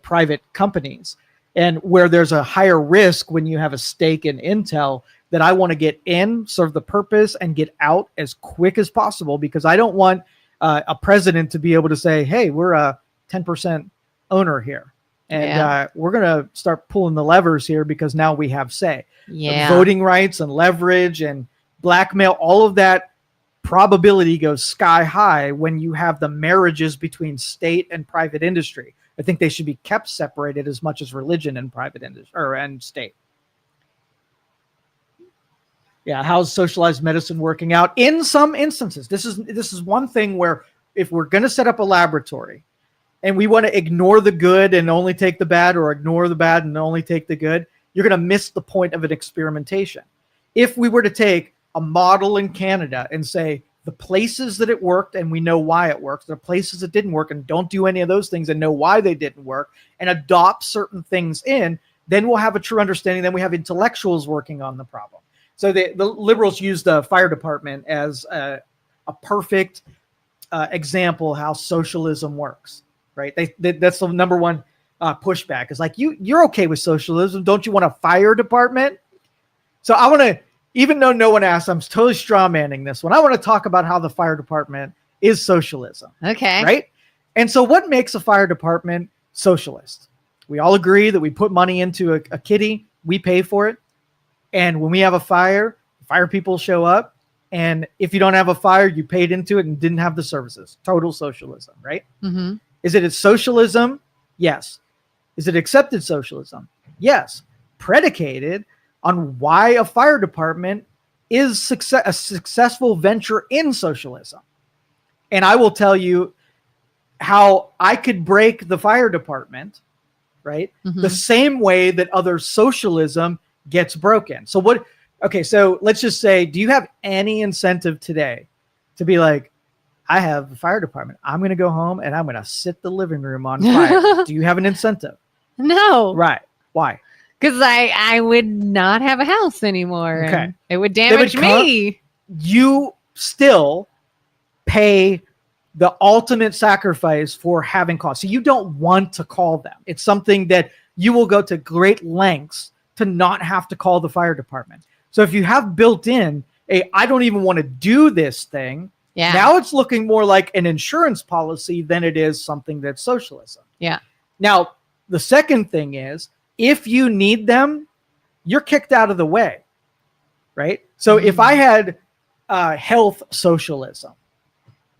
S2: private companies, and where there's a higher risk when you have a stake in Intel, that I want to get in, serve the purpose, and get out as quick as possible, because I don't want a president to be able to say, hey, we're a 10% owner here. And we're going to start pulling the levers here because now we have say.
S1: Yeah.
S2: Voting rights and leverage and blackmail, all of that probability goes sky high when you have the marriages between state and private industry. I think they should be kept separated as much as religion and private industry and state. Yeah, how's socialized medicine working out? In some instances, this is one thing where if we're going to set up a laboratory and we want to ignore the good and only take the bad, or ignore the bad and only take the good, you're going to miss the point of an experimentation. If we were to take a model in Canada and say the places that it worked and we know why it works, the places that didn't work and don't do any of those things and know why they didn't work, and adopt certain things in, then we'll have a true understanding. Then we have intellectuals working on the problem. So the liberals use the fire department as a perfect example how socialism works, right? That's the number one pushback. Is like, you're okay with socialism. Don't you want a fire department? So I want to, even though no one asked, I'm totally straw manning this one. I want to talk about how the fire department is socialism.
S1: Okay.
S2: Right? And so what makes a fire department socialist? We all agree that we put money into a kitty, we pay for it. And when we have a fire people show up. And if you don't have a fire, you paid into it and didn't have the services. Total socialism, right?
S1: Mm-hmm.
S2: Is it a socialism? Yes. Is it accepted socialism? Yes. Predicated on why a fire department is a successful venture in socialism. And I will tell you how I could break the fire department, right?
S1: Mm-hmm.
S2: The same way that other socialism gets broken. So let's just say, do you have any incentive today to be like, I have a fire department. I'm going to go home and I'm going to set the living room on fire. Do you have an incentive?
S1: No.
S2: Right. Why?
S1: Because I would not have a house anymore.
S2: Okay.
S1: And it would damage me.
S2: You still pay the ultimate sacrifice for having calls. So you don't want to call them. It's something that you will go to great lengths to not have to call the fire department. So if you have built in I don't even want to do this thing, now it's looking more like an insurance policy than it is something that's socialism.
S1: Yeah.
S2: Now, the second thing is, if you need them, you're kicked out of the way, right? So if I had health socialism,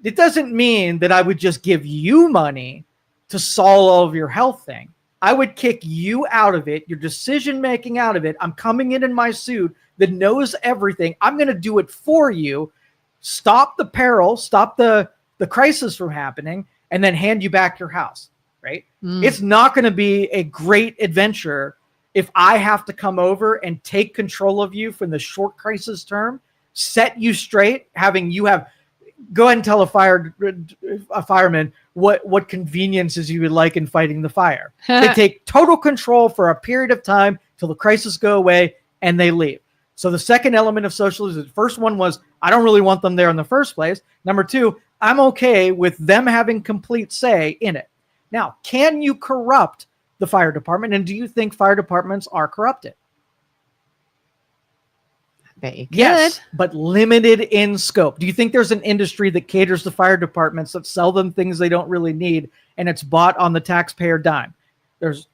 S2: it doesn't mean that I would just give you money to solve all of your health thing. I would kick you out of it, your decision-making out of it. I'm coming in my suit that knows everything. I'm going to do it for you, stop the peril, stop the crisis from happening, and then hand you back your house, right? It's not going to be a great adventure if I have to come over and take control of you from the short crisis term, set you straight, go ahead and tell a fireman what conveniences you would like in fighting the fire. They take total control for a period of time till the crisis go away and they leave. So the second element of socialism, the first one was, I don't really want them there in the first place. Number two, I'm okay with them having complete say in it. Now, can you corrupt the fire department? And do you think fire departments are corrupted? Yes, but limited in scope. Do you think there's an industry that caters to fire departments that sell them things they don't really need and it's bought on the taxpayer dime? There's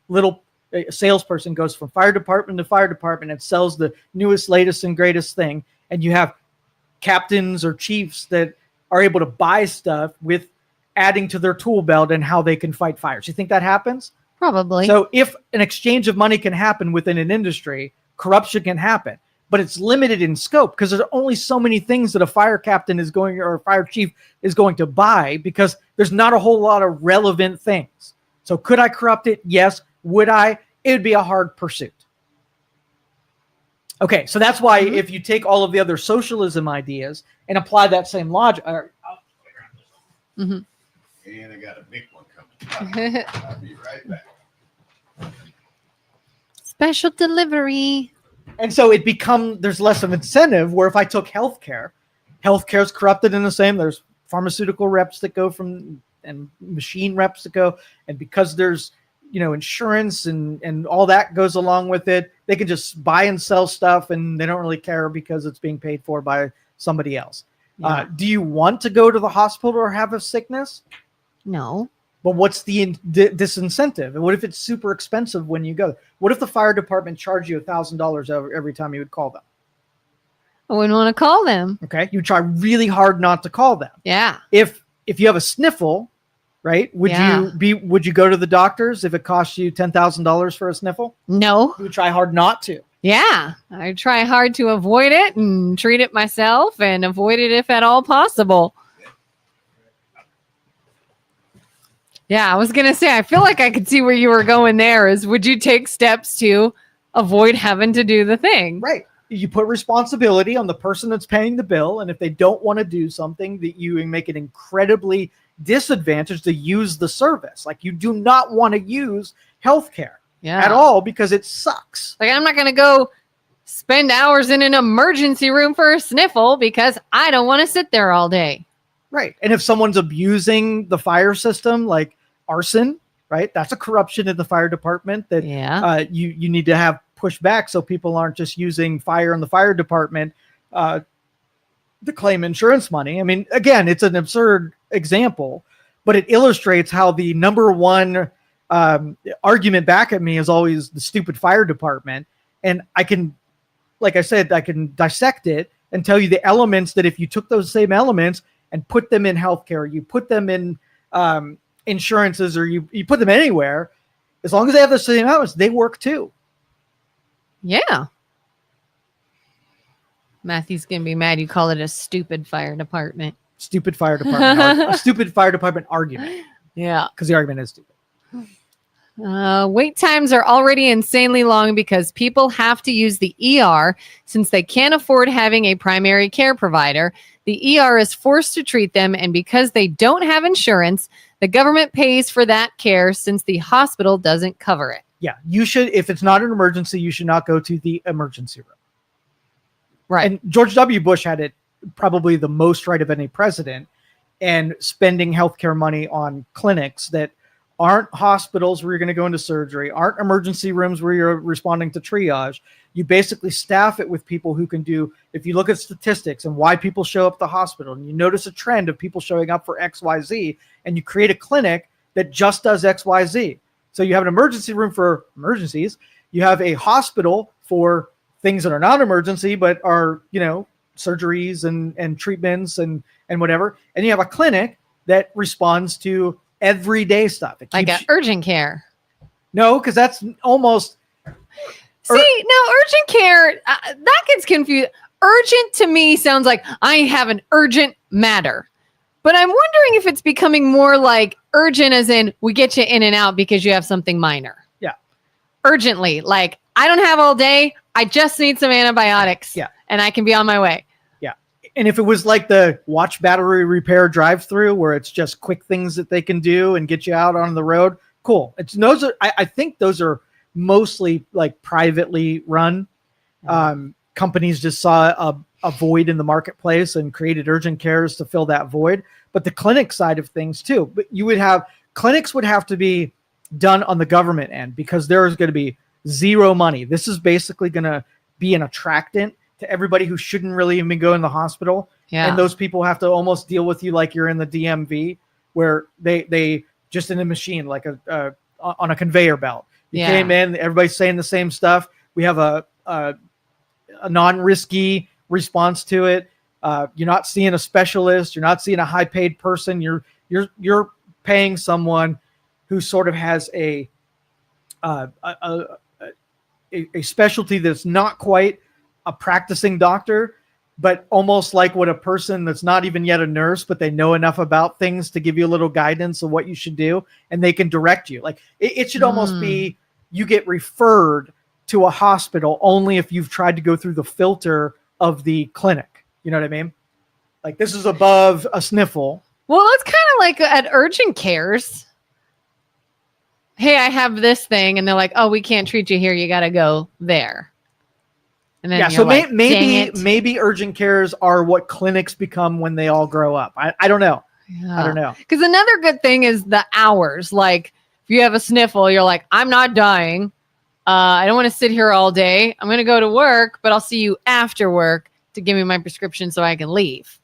S2: a salesperson goes from fire department to fire department and sells the newest, latest, and greatest thing. And you have captains or chiefs that are able to buy stuff with adding to their tool belt and how they can fight fires. You think that happens?
S1: Probably.
S2: So if an exchange of money can happen within an industry, corruption can happen. But it's limited in scope because there's only so many things that a fire captain or a fire chief is going to buy because there's not a whole lot of relevant things. So could I corrupt it? Yes. Would I? It would be a hard pursuit. Okay, so that's why if you take all of the other socialism ideas and apply that same logic.
S3: And I got a big one coming. I'll be right back.
S1: Special delivery.
S2: And so there's less of incentive where if I took healthcare is corrupted in the same. There's pharmaceutical reps that go and machine reps that go. And because there's, insurance and all that goes along with it, they can just buy and sell stuff and they don't really care because it's being paid for by somebody else. Yeah. Do you want to go to the hospital or have a sickness?
S1: No.
S2: But what's the disincentive? And what if it's super expensive when you go? What if the fire department charged you $1,000 every time you would call them?
S1: I wouldn't want to call them.
S2: Okay. You try really hard not to call them.
S1: Yeah.
S2: If you have a sniffle, right? Would you go to the doctors if it costs you $10,000 for a sniffle?
S1: No.
S2: You would try hard not to.
S1: Yeah. I try hard to avoid it and treat it myself and avoid it if at all possible. Yeah, I was going to say, I feel like I could see where you were going there is, would you take steps to avoid having to do the thing?
S2: Right. You put responsibility on the person that's paying the bill. And if they don't want to do something, that you make it incredibly disadvantaged to use the service. Like you do not want to use healthcare at all because it sucks.
S1: Like I'm not going to go spend hours in an emergency room for a sniffle because I don't want to sit there all day.
S2: Right. And if someone's abusing the fire system, like arson, right? That's a corruption in the fire department that you need to have pushed back so people aren't just using fire in the fire department to claim insurance money. I mean, again, it's an absurd example, but it illustrates how the number one argument back at me is always the stupid fire department. And I can, like I said, I can dissect it and tell you the elements that if you took those same elements and put them in healthcare, you put them in insurances, or you put them anywhere, as long as they have the same elements, they work too.
S1: Yeah. Matthew's going to be mad you call it a stupid fire department.
S2: Stupid fire department. A stupid fire department argument.
S1: Yeah.
S2: Because the argument is stupid.
S1: Wait times are already insanely long because people have to use the ER since they can't afford having a primary care provider. The ER is forced to treat them, and because they don't have insurance, the government pays for that care since the hospital doesn't cover it.
S2: Yeah, you should, if it's not an emergency, you should not go to the emergency room.
S1: Right.
S2: And George W. Bush had it probably the most right of any president, and spending healthcare money on clinics that aren't hospitals where you're going to go into surgery, aren't emergency rooms where you're responding to triage. You basically staff it with people who can do, if you look at statistics and why people show up at the hospital, and you notice a trend of people showing up for XYZ, and you create a clinic that just does XYZ. So you have an emergency room for emergencies. You have a hospital for things that are not emergency, but are, surgeries and treatments and whatever. And you have a clinic that responds to everyday stuff. It
S1: like
S2: keeps,
S1: an urgent care.
S2: No, because that's almost.
S1: See, no, urgent care, that gets confused. Urgent to me sounds like I have an urgent matter. But I'm wondering if it's becoming more like urgent as in we get you in and out because you have something minor.
S2: Yeah.
S1: Urgently, like I don't have all day. I just need some antibiotics.
S2: Yeah.
S1: And I can be on my way.
S2: Yeah. And if it was like the watch battery repair drive-through where it's just quick things that they can do and get you out on the road, cool. I think those are mostly like privately run. Companies just saw a void in the marketplace and created urgent cares to fill that void. But the clinic side of things too, but clinics would have to be done on the government end because there is going to be zero money. This is basically going to be an attractant to everybody who shouldn't really even go in the hospital.
S1: Yeah.
S2: And those people have to almost deal with you like you're in the DMV, where they just in a machine, like on a conveyor belt. You came in, everybody's saying the same stuff. We have a non-risky response to it. You're not seeing a specialist. You're not seeing a high-paid person. You're paying someone who sort of has a specialty that's not quite a practicing doctor, but almost like what a person that's not even yet a nurse, but they know enough about things to give you a little guidance of what you should do, and they can direct you. Like it should almost be you get referred to a hospital only if you've tried to go through the filter of the clinic. You know what I mean? Like this is above a sniffle.
S1: Well, it's kind of like at urgent cares. Hey, I have this thing. And they're like, oh, we can't treat you here. You got to go there. And then
S2: so
S1: like,
S2: maybe urgent cares are what clinics become when they all grow up. I don't know.
S1: Yeah.
S2: I don't know.
S1: Because another good thing is the hours. Like if you have a sniffle, you're like, I'm not dying. I don't want to sit here all day. I'm going to go to work, but I'll see you after work to give me my prescription so I can leave.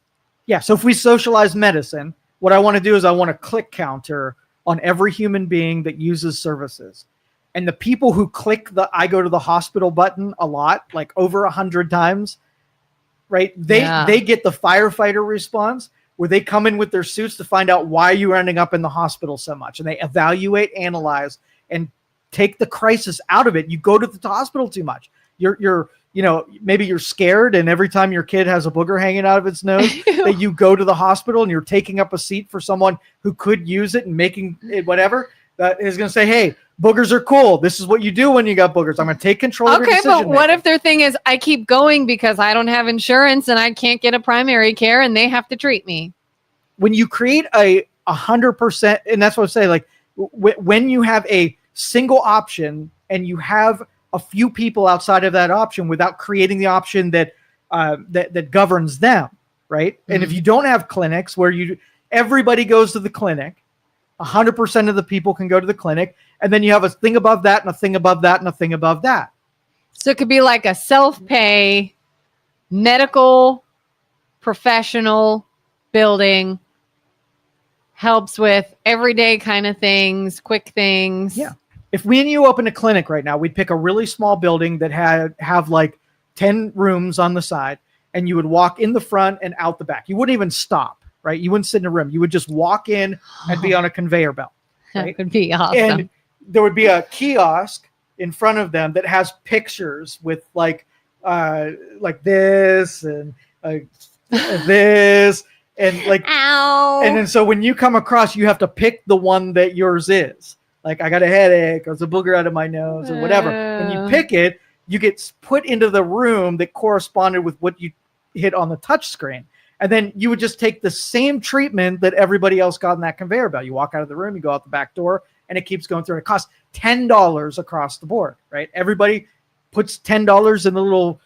S2: Yeah. So if we socialize medicine, what I want to do is I want a click counter on every human being that uses services. And the people who click the I go to the hospital button a lot, like over 100 times, right? They get the firefighter response where they come in with their suits to find out why you're ending up in the hospital so much. And they evaluate, analyze, and take the crisis out of it. You go to the hospital too much. You're maybe you're scared, and every time your kid has a booger hanging out of its nose, that you go to the hospital and you're taking up a seat for someone who could use it and making it whatever, that is going to say, hey, boogers are cool. This is what you do when you got boogers. I'm going to take control of your decision
S1: but what if their thing is I keep going because I don't have insurance and I can't get a primary care and they have to treat me?
S2: When you create 100%, and that's what I say, like when you have a single option and you have a few people outside of that option without creating the option that governs them, right? Mm-hmm. And if you don't have clinics where everybody goes to the clinic, 100% of the people can go to the clinic, and then you have a thing above that and a thing above that and a thing above that.
S1: So it could be like a self-pay medical professional building, helps with everyday kind of things, quick things.
S2: Yeah. If me and you open a clinic right now, we'd pick a really small building that have like 10 rooms on the side, and you would walk in the front and out the back. You wouldn't even stop, right? You wouldn't sit in a room. You would just walk in and be on a conveyor belt. Right?
S1: That would be awesome.
S2: And there would be a kiosk in front of them that has pictures with like this and this and like,
S1: ow.
S2: And then so when you come across, you have to pick the one that yours is. Like I got a headache, there's a booger out of my nose, or whatever. When you pick it, you get put into the room that corresponded with what you hit on the touch screen. And then you would just take the same treatment that everybody else got in that conveyor belt. You walk out of the room, you go out the back door, and it keeps going through. It costs $10 across the board, right? Everybody puts $10 in the little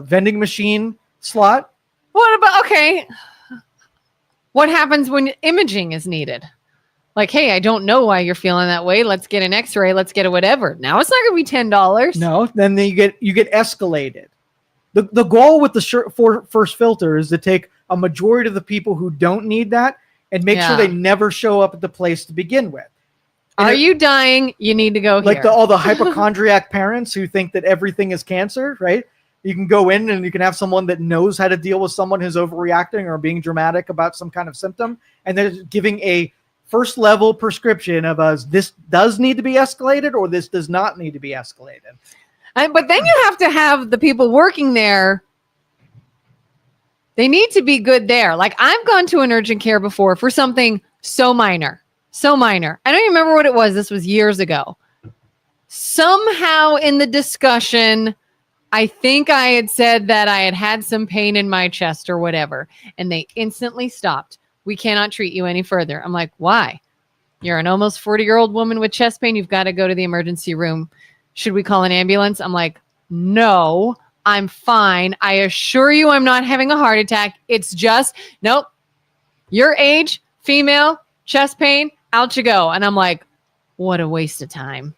S2: vending machine slot.
S1: What about, okay, what happens when imaging is needed? Like, hey, I don't know why you're feeling that way. Let's get an x-ray. Let's get a whatever. Now it's not going to be $10.
S2: No, then you get escalated. The goal with the first filter is to take a majority of the people who don't need that and make sure they never show up at the place to begin with.
S1: Are you dying? You need to go
S2: like
S1: here.
S2: All the hypochondriac parents who think that everything is cancer, right? You can go in and you can have someone that knows how to deal with someone who's overreacting or being dramatic about some kind of symptom, and they're giving a first level prescription of this does need to be escalated or this does not need to be escalated.
S1: But then you have to have the people working there. They need to be good there. Like I've gone to an urgent care before for something so minor. I don't even remember what it was. This was years ago. Somehow in the discussion, I think I had said that I had some pain in my chest or whatever. And they instantly stopped. We cannot treat you any further. I'm like, why? You're an almost 40-year-old woman with chest pain. You've got to go to the emergency room. Should we call an ambulance? I'm like, no, I'm fine. I assure you I'm not having a heart attack. It's just, nope, your age, female, chest pain, out you go. And I'm like, what a waste of time.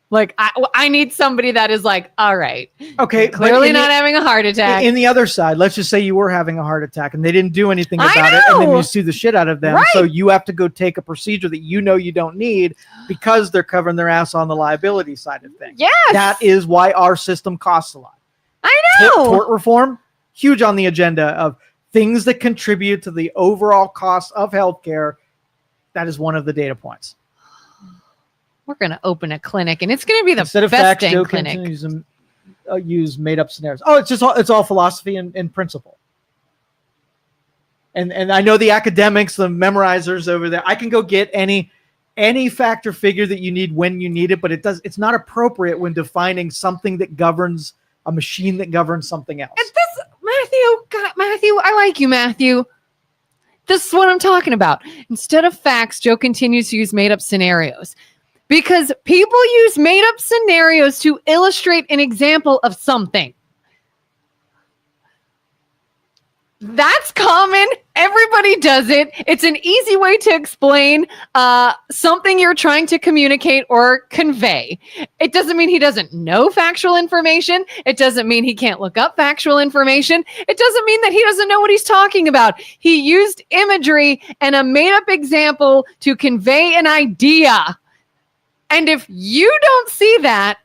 S1: Like, I need somebody that is like, all right,
S2: okay,
S1: clearly not having a heart attack.
S2: In the other side, let's just say you were having a heart attack and they didn't do anything about it, and then you sue the shit out of them. Right. So you have to go take a procedure that you know you don't need because they're covering their ass on the liability side of things.
S1: Yes.
S2: That is why our system costs a lot.
S1: I know.
S2: Tort reform, huge on the agenda of things that contribute to the overall cost of healthcare. That is one of the data points.
S1: We're going to open a clinic, and it's going to be the
S2: Instead of
S1: best
S2: facts,
S1: dang
S2: Joe
S1: clinic.
S2: continues to use made up scenarios. Oh, it's all philosophy and principle. And I know the academics, the memorizers over there. I can go get any factor figure that you need when you need it, but it's not appropriate when defining something that governs a machine that governs something else.
S1: It's this, Matthew, I like you, Matthew. This is what I'm talking about. Instead of facts, Joe continues to use made up scenarios. Because people use made-up scenarios to illustrate an example of something. That's common. Everybody does it. It's an easy way to explain something you're trying to communicate or convey. It doesn't mean he doesn't know factual information. It doesn't mean he can't look up factual information. It doesn't mean that he doesn't know what he's talking about. He used imagery and a made-up example to convey an idea. And if you don't see that,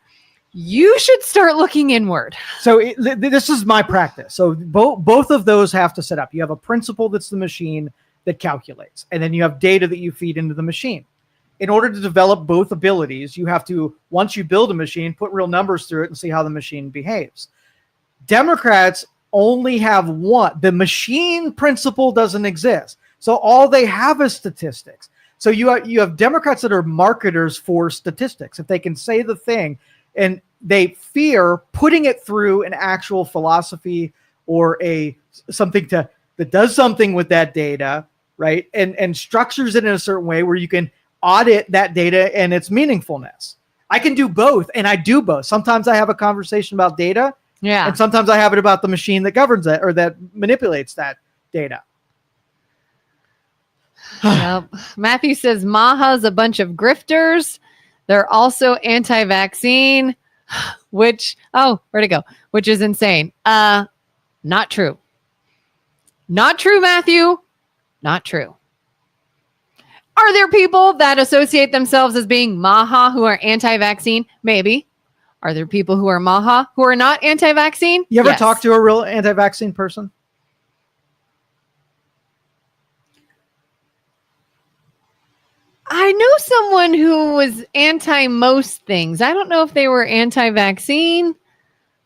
S1: you should start looking inward.
S2: So this is my practice. So both of those have to set up. You have a principle that's the machine that calculates, and then you have data that you feed into the machine. In order to develop both abilities, you have to, once you build a machine, put real numbers through it and see how the machine behaves. Democrats only have one. The machine principle doesn't exist. So all they have is statistics. So you have Democrats that are marketers for statistics. If they can say the thing, and they fear putting it through an actual philosophy or something that does something with that data, right? And structures it in a certain way where you can audit that data and its meaningfulness. I can do both, and I do both. Sometimes I have a conversation about data, and sometimes I have it about the machine that governs it or that manipulates that data.
S1: Yep. Matthew says Maha's a bunch of grifters. They're also anti-vaccine, which where'd it go? Which is insane. Not true. Not true, Matthew. Not true. Are there people that associate themselves as being Maha who are anti-vaccine? Maybe. Are there people who are Maha who are not anti-vaccine?
S2: You ever talk to a real anti-vaccine person?
S1: I know someone who was anti most things. I don't know if they were anti-vaccine,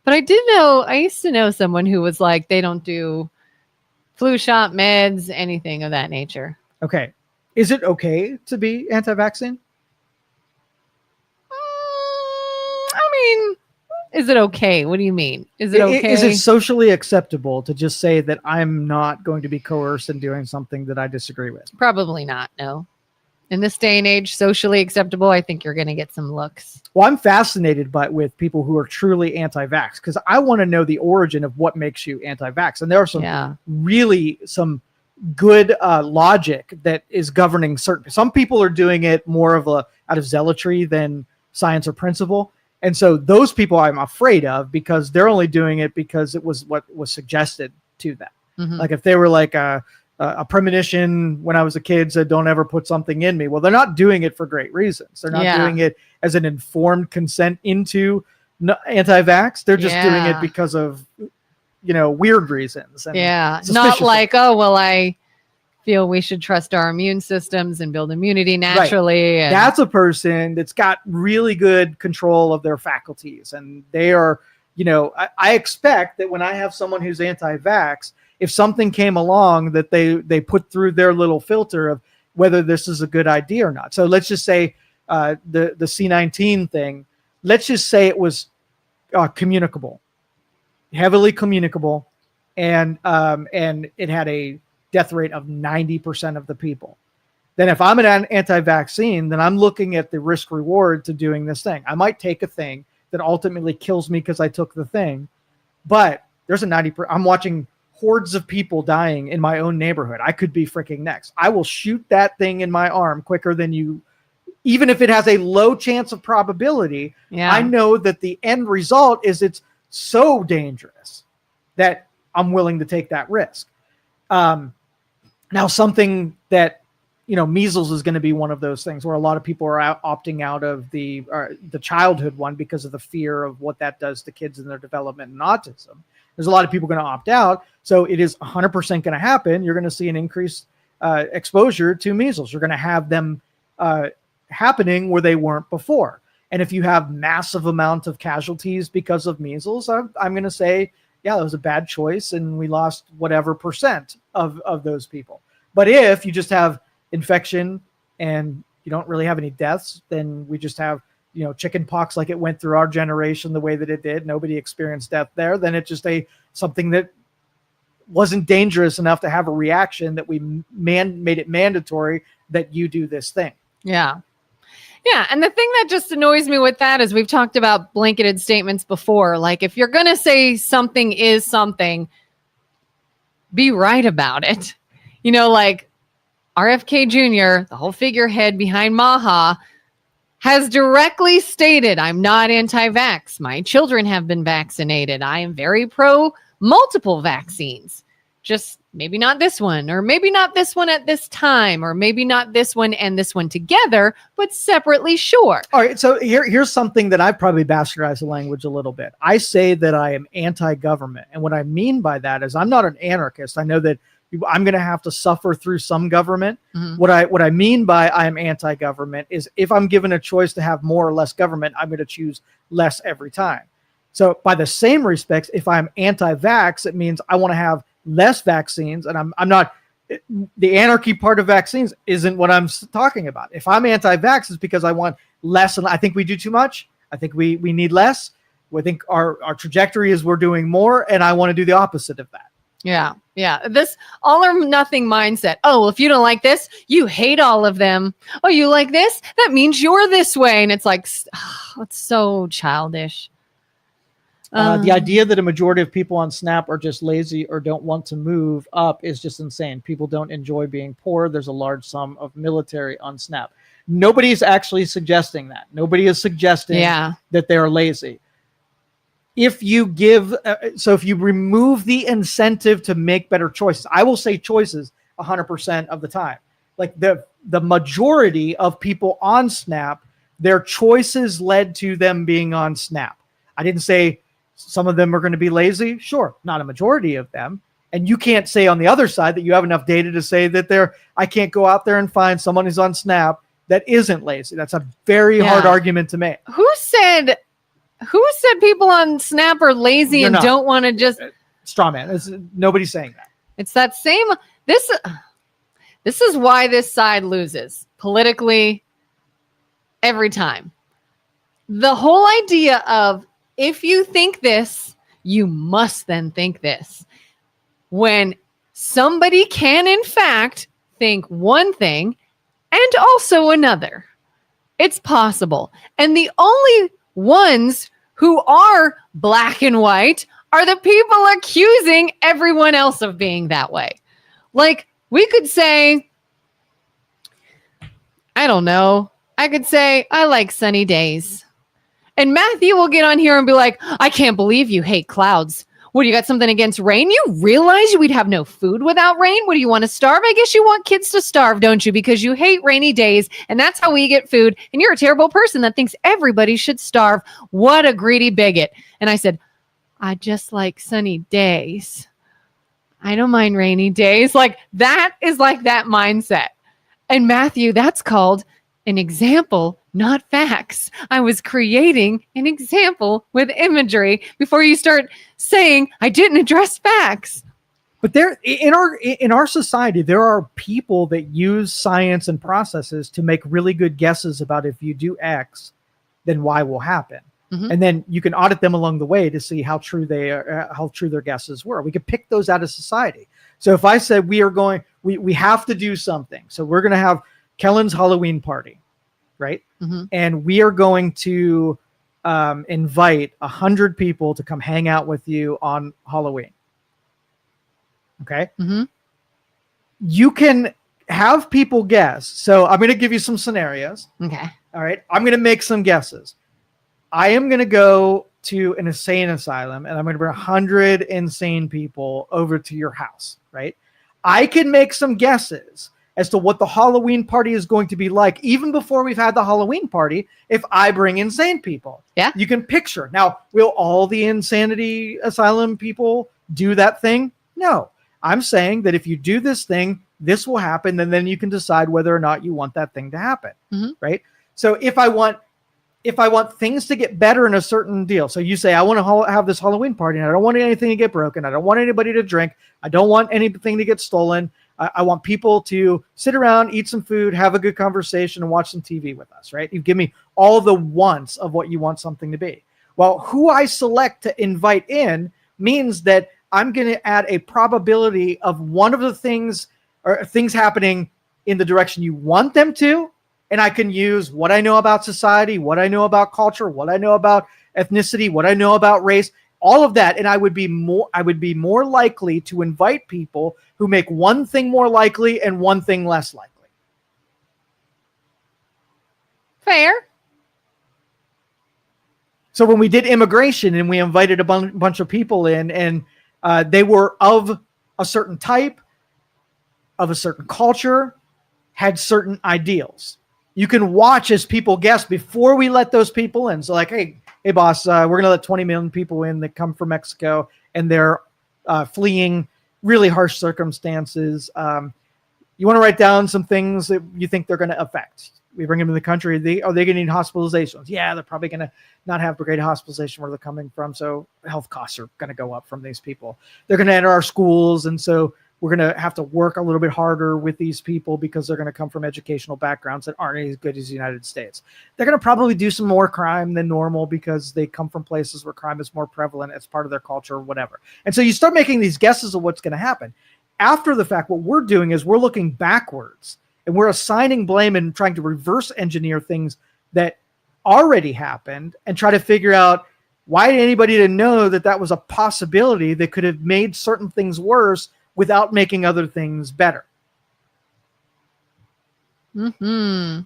S1: but I used to know someone who was like, they don't do flu shot, meds, anything of that nature.
S2: Okay. Is it okay to be anti-vaccine?
S1: mean, is it okay? What do you mean? Is it okay?
S2: Is it socially acceptable to just say that I'm not going to be coerced in doing something that I disagree with?
S1: Probably not. No. In this day and age, socially acceptable, I think you're going to get some looks.
S2: Well, I'm fascinated with people who are truly anti-vax because I want to know the origin of what makes you anti-vax. And there are some good logic that is governing certain. Some people are doing it more of out of zealotry than science or principle. And so those people I'm afraid of because they're only doing it because it was what was suggested to them.
S1: Mm-hmm.
S2: Like if they were like a premonition when I was a kid said, don't ever put something in me. Well, they're not doing it for great reasons. They're not doing it as an informed consent into anti-vax. They're just doing it because of, weird reasons. And
S1: not like, oh, well, I feel we should trust our immune systems and build immunity naturally.
S2: Right.
S1: And
S2: that's a person that's got really good control of their faculties. And they are, I expect that when I have someone who's anti-vax, if something came along that they put through their little filter of whether this is a good idea or not. So let's just say the C-19 thing, let's just say it was communicable, heavily communicable, and it had a death rate of 90% of the people. Then if I'm an anti-vaccine, then I'm looking at the risk reward to doing this thing. I might take a thing that ultimately kills me because I took the thing, but there's a 90%. I'm watching hordes of people dying in my own neighborhood. I could be freaking next. I will shoot that thing in my arm quicker than you, even if it has a low chance of probability. I know that the end result is it's so dangerous that I'm willing to take that risk. Now, something that, measles is going to be one of those things where a lot of people are opting out of the childhood one because of the fear of what that does to kids in their development and autism. There's a lot of people going to opt out. So it is 100% going to happen. You're going to see an increased exposure to measles. You're going to have them happening where they weren't before. And if you have massive amount of casualties because of measles, I'm going to say, yeah, that was a bad choice. And we lost whatever percent of those people. But if you just have infection and you don't really have any deaths, then we just have, chicken pox like it went through our generation the way that it did. Nobody experienced death there. Then it's just something that wasn't dangerous enough to have a reaction that we made it mandatory that you do this thing.
S1: Yeah. Yeah. And the thing that just annoys me with that is we've talked about blanketed statements before. Like if you're going to say something is something, be right about it. Like RFK Jr., the whole figurehead behind Maha, has directly stated, I'm not anti-vax. My children have been vaccinated. I am very pro multiple vaccines. Just maybe not this one, or maybe not this one at this time, or maybe not this one and this one together, but separately, sure.
S2: All right, so here's something that I've probably bastardized the language a little bit. I say that I am anti-government. And what I mean by that is I'm not an anarchist. I know that I'm going to have to suffer through some government. Mm-hmm. What I mean by I am anti-government is if I'm given a choice to have more or less government, I'm going to choose less every time. So by the same respects, if I'm anti-vax, it means I want to have less vaccines. And I'm not, the anarchy part of vaccines isn't what I'm talking about. If I'm anti-vax, it's because I want less. And I think we do too much. I think we need less. I think our trajectory is we're doing more. And I want to do the opposite of that.
S1: Yeah. Yeah. This all or nothing mindset. Oh, well, if you don't like this, you hate all of them. Oh, you like this? That means you're this way. And it's like, oh, it's so childish.
S2: The idea that a majority of people on Snap are just lazy or don't want to move up is just insane. People don't enjoy being poor. There's a large sum of military on Snap. Nobody's actually suggesting that. Nobody is suggesting that they're lazy. If you if you remove the incentive to make better choices, I will say choices 100% of the time. Like the majority of people on Snap, their choices led to them being on Snap. I didn't say some of them are going to be lazy. Sure, not a majority of them. And you can't say on the other side that you have enough data to say that I can't go out there and find someone who's on Snap that isn't lazy. That's a very hard argument to make.
S1: Who said people on Snap are lazy and don't want to just
S2: straw man? Nobody's saying that.
S1: It's that same. This is why this side loses politically every time. the whole idea of if you think this, you must then think this. When somebody can, in fact, think one thing and also another. It's possible. And the only ones who are black and white are the people accusing everyone else of being that way. Like, we could say, I don't know. I could say, I like sunny days. And Matthew will get on here and be like, I can't believe you hate clouds. What, do you got something against rain? You realize we'd have no food without rain? What, do you want to starve? I guess you want kids to starve, don't you? Because you hate rainy days, and that's how we get food. And you're a terrible person that thinks everybody should starve. What a greedy bigot. And I said, I just like sunny days. I don't mind rainy days. Like, that is like that mindset. And Matthew, that's called an example, not facts. I was creating an example with imagery before you start saying I didn't address facts.
S2: But there, in our society, there are people that use science and processes to make really good guesses about if you do X, then Y will happen. Mm-hmm. And then you can audit them along the way to see how true they are, how true their guesses were. We could pick those out of society. So if I said we have to do something, so we're going to have Kelin's Halloween party, right? Mm-hmm. And we are going to invite 100 people to come hang out with you on Halloween. Okay. Mm-hmm. You can have people guess. So I'm going to give you some scenarios.
S1: Okay.
S2: All right. I'm going to make some guesses. I am going to go to an insane asylum and I'm going to bring 100 insane people over to your house. Right. I can make some guesses as to what the Halloween party is going to be like, even before we've had the Halloween party, if I bring insane people.
S1: Yeah.
S2: You can picture. Now, will all the insanity asylum people do that thing? No. I'm saying that if you do this thing, this will happen, and then you can decide whether or not you want that thing to happen, mm-hmm. right? So if I want things to get better in a certain deal, so you say, I want to have this Halloween party, and I don't want anything to get broken. I don't want anybody to drink. I don't want anything to get stolen. I want people to sit around, eat some food, have a good conversation, and watch some TV with us, right? You give me all the wants of what you want something to be. Well, who I select to invite in means that I'm going to add a probability of one of the things or things happening in the direction you want them to. And I can use what I know about society, what I know about culture, what I know about ethnicity, what I know about race, all of that. And I would be more likely to invite people who make one thing more likely and one thing less likely.
S1: Fair.
S2: So when we did immigration and we invited a bunch of people in, and they were of a certain type, of a certain culture, had certain ideals. You can watch as people guess before we let those people in. So like, hey boss, we're going to let 20 million people in that come from Mexico, and they're fleeing really harsh circumstances. You want to write down some things that you think they're going to affect. We bring them in the country. Are they going to need hospitalizations? Yeah, they're probably going to not have great hospitalization where they're coming from. So health costs are going to go up from these people. They're going to enter our schools. And so we're going to have to work a little bit harder with these people because they're going to come from educational backgrounds that aren't as good as the United States. They're going to probably do some more crime than normal because they come from places where crime is more prevalent as part of their culture or whatever. And so you start making these guesses of what's going to happen. After the fact, what we're doing is we're looking backwards and we're assigning blame and trying to reverse engineer things that already happened and try to figure out why did anybody didn't know that was a possibility that could have made certain things worse without making other things better.
S1: Mm-hmm.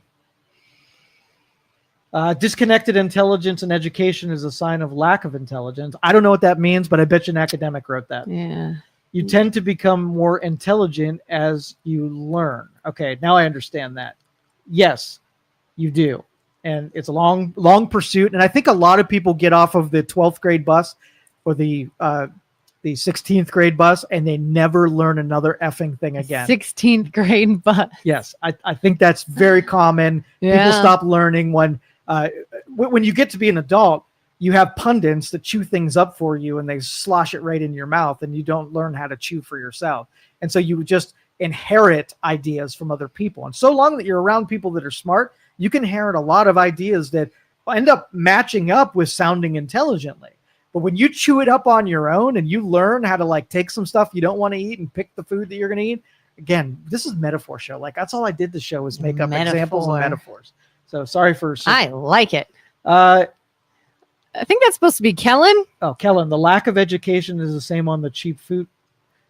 S2: Disconnected intelligence and education is a sign of lack of intelligence. I don't know what that means, but I bet you an academic wrote that.
S1: Yeah.
S2: You tend to become more intelligent as you learn. Okay, now I understand that. Yes, you do. And it's a long, long pursuit. And I think a lot of people get off of the 12th grade bus or the 16th grade bus and they never learn another effing thing again.
S1: 16th grade bus.
S2: Yes, I think that's very common.
S1: Yeah.
S2: People stop learning when you get to be an adult. You have pundits that chew things up for you and they slosh it right in your mouth and you don't learn how to chew for yourself. And so you just inherit ideas from other people. And so long that you're around people that are smart, you can inherit a lot of ideas that end up matching up with sounding intelligently. But when you chew it up on your own and you learn how to like take some stuff you don't want to eat and pick the food that you're going to eat, again, this is metaphor show. Like that's all I did the show was make up examples of metaphors. So sorry for.
S1: I like it.
S2: I
S1: think that's supposed to be Kelin.
S2: Oh, Kelin, the lack of education is the same on the cheap food.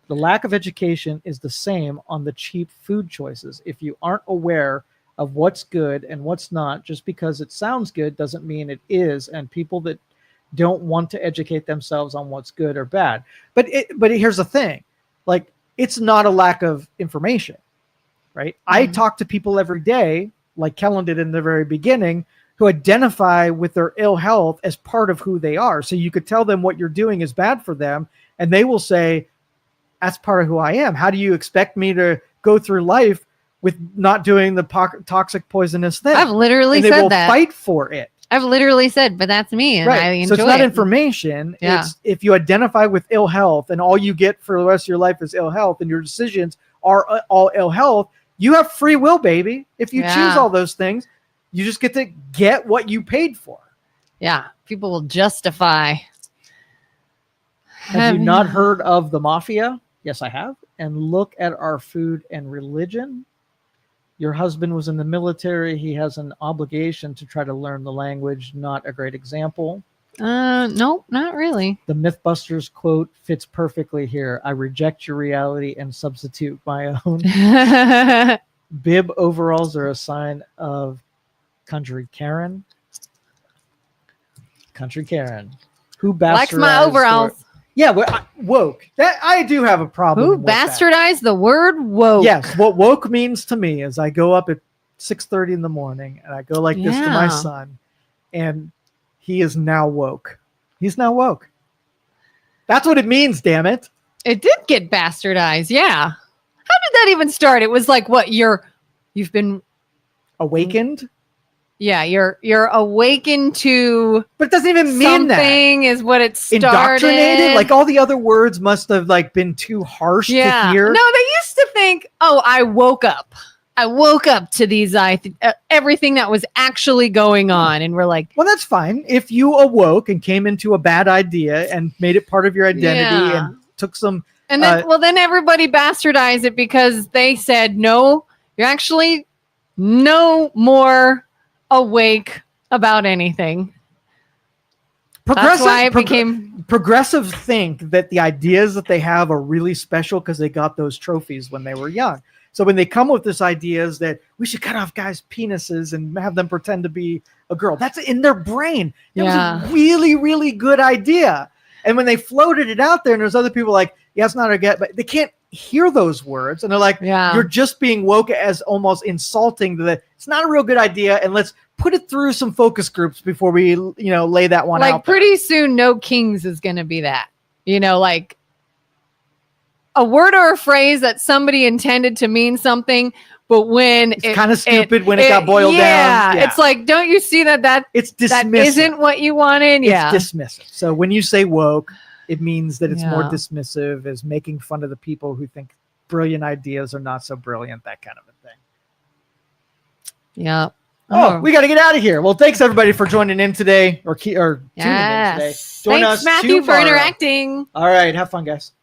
S2: The lack of education is the same on the cheap food choices. If you aren't aware of what's good and what's not, just because it sounds good doesn't mean it is. And people that don't want to educate themselves on what's good or bad. But here's the thing, like it's not a lack of information, right? I talk to people every day, like Kelin did in the very beginning, who identify with their ill health as part of who they are. So you could tell them what you're doing is bad for them, and they will say, that's part of who I am. How do you expect me to go through life with not doing the toxic, poisonous thing?
S1: I've literally
S2: said
S1: that.
S2: They will fight for it.
S1: I've literally said, but that's me, and
S2: right.
S1: I enjoy it.
S2: So it's not information.
S1: Yeah.
S2: It's if you identify with ill health and all you get for the rest of your life is ill health and your decisions are all ill health, you have free will, baby. If you choose all those things, you just get to get what you paid for.
S1: Yeah. People will justify.
S2: Have you not heard of the mafia? Yes, I have. And look at our food and religion. Your husband was in the military. He has an obligation to try to learn the language. Not a great example.
S1: No, not really.
S2: The Mythbusters quote fits perfectly here. I reject your reality and substitute my own. Bib overalls are a sign of country Karen. Country Karen. Who bastardized
S1: likes my overalls?
S2: Yeah, woke. That I do have a problem.
S1: Who bastardized the word woke?
S2: Yes, what woke means to me is I go up at 6:30 in the morning and I go like this to my son, and he is now woke. He's now woke. That's what it means. Damn it!
S1: It did get bastardized. Yeah. How did that even start? It was like what you've been
S2: awakened.
S1: Yeah, you're awakened to,
S2: but it doesn't even mean that.
S1: Something is what it started.
S2: Indoctrinated, like all the other words must have like been too harsh to hear.
S1: No, they used to think, "Oh, I woke up. I woke up to these everything that was actually going on," and we're like,
S2: "Well, that's fine. If you awoke and came into a bad idea and made it part of your identity and took some."
S1: And then, then everybody bastardized it because they said, "No, you're actually no more awake about anything." That's why it became
S2: progressives think that the ideas that they have are really special because they got those trophies when they were young. So when they come with this ideas that we should cut off guys' penises and have them pretend to be a girl, that's in their brain. It was a really, really good idea. And when they floated it out there, and there's other people like, yeah, it's not a get, but they can't hear those words, and they're like, you're just being woke, as almost insulting that it's not a real good idea, and let's put it through some focus groups before we lay that one out.
S1: Like pretty soon No Kings is going to be that, like a word or a phrase that somebody intended to mean something, but when
S2: it's kind of stupid when it got boiled down.
S1: Yeah, it's like, don't you see that
S2: it's dismissive.
S1: That isn't what you wanted?
S2: It's dismissive. So when you say woke, it means that it's more dismissive, as making fun of the people who think brilliant ideas are not so brilliant, that kind of a thing.
S1: Yeah.
S2: Oh, we got to get out of here. Well, thanks everybody for joining in today or tuning in today. Join
S1: us Matthew, for interacting.
S2: All right. Have fun, guys.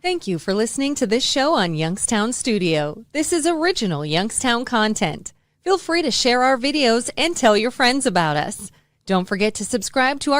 S4: Thank you for listening to this show on Youngstown Studio. This is original Youngstown content. Feel free to share our videos and tell your friends about us. Don't forget to subscribe to our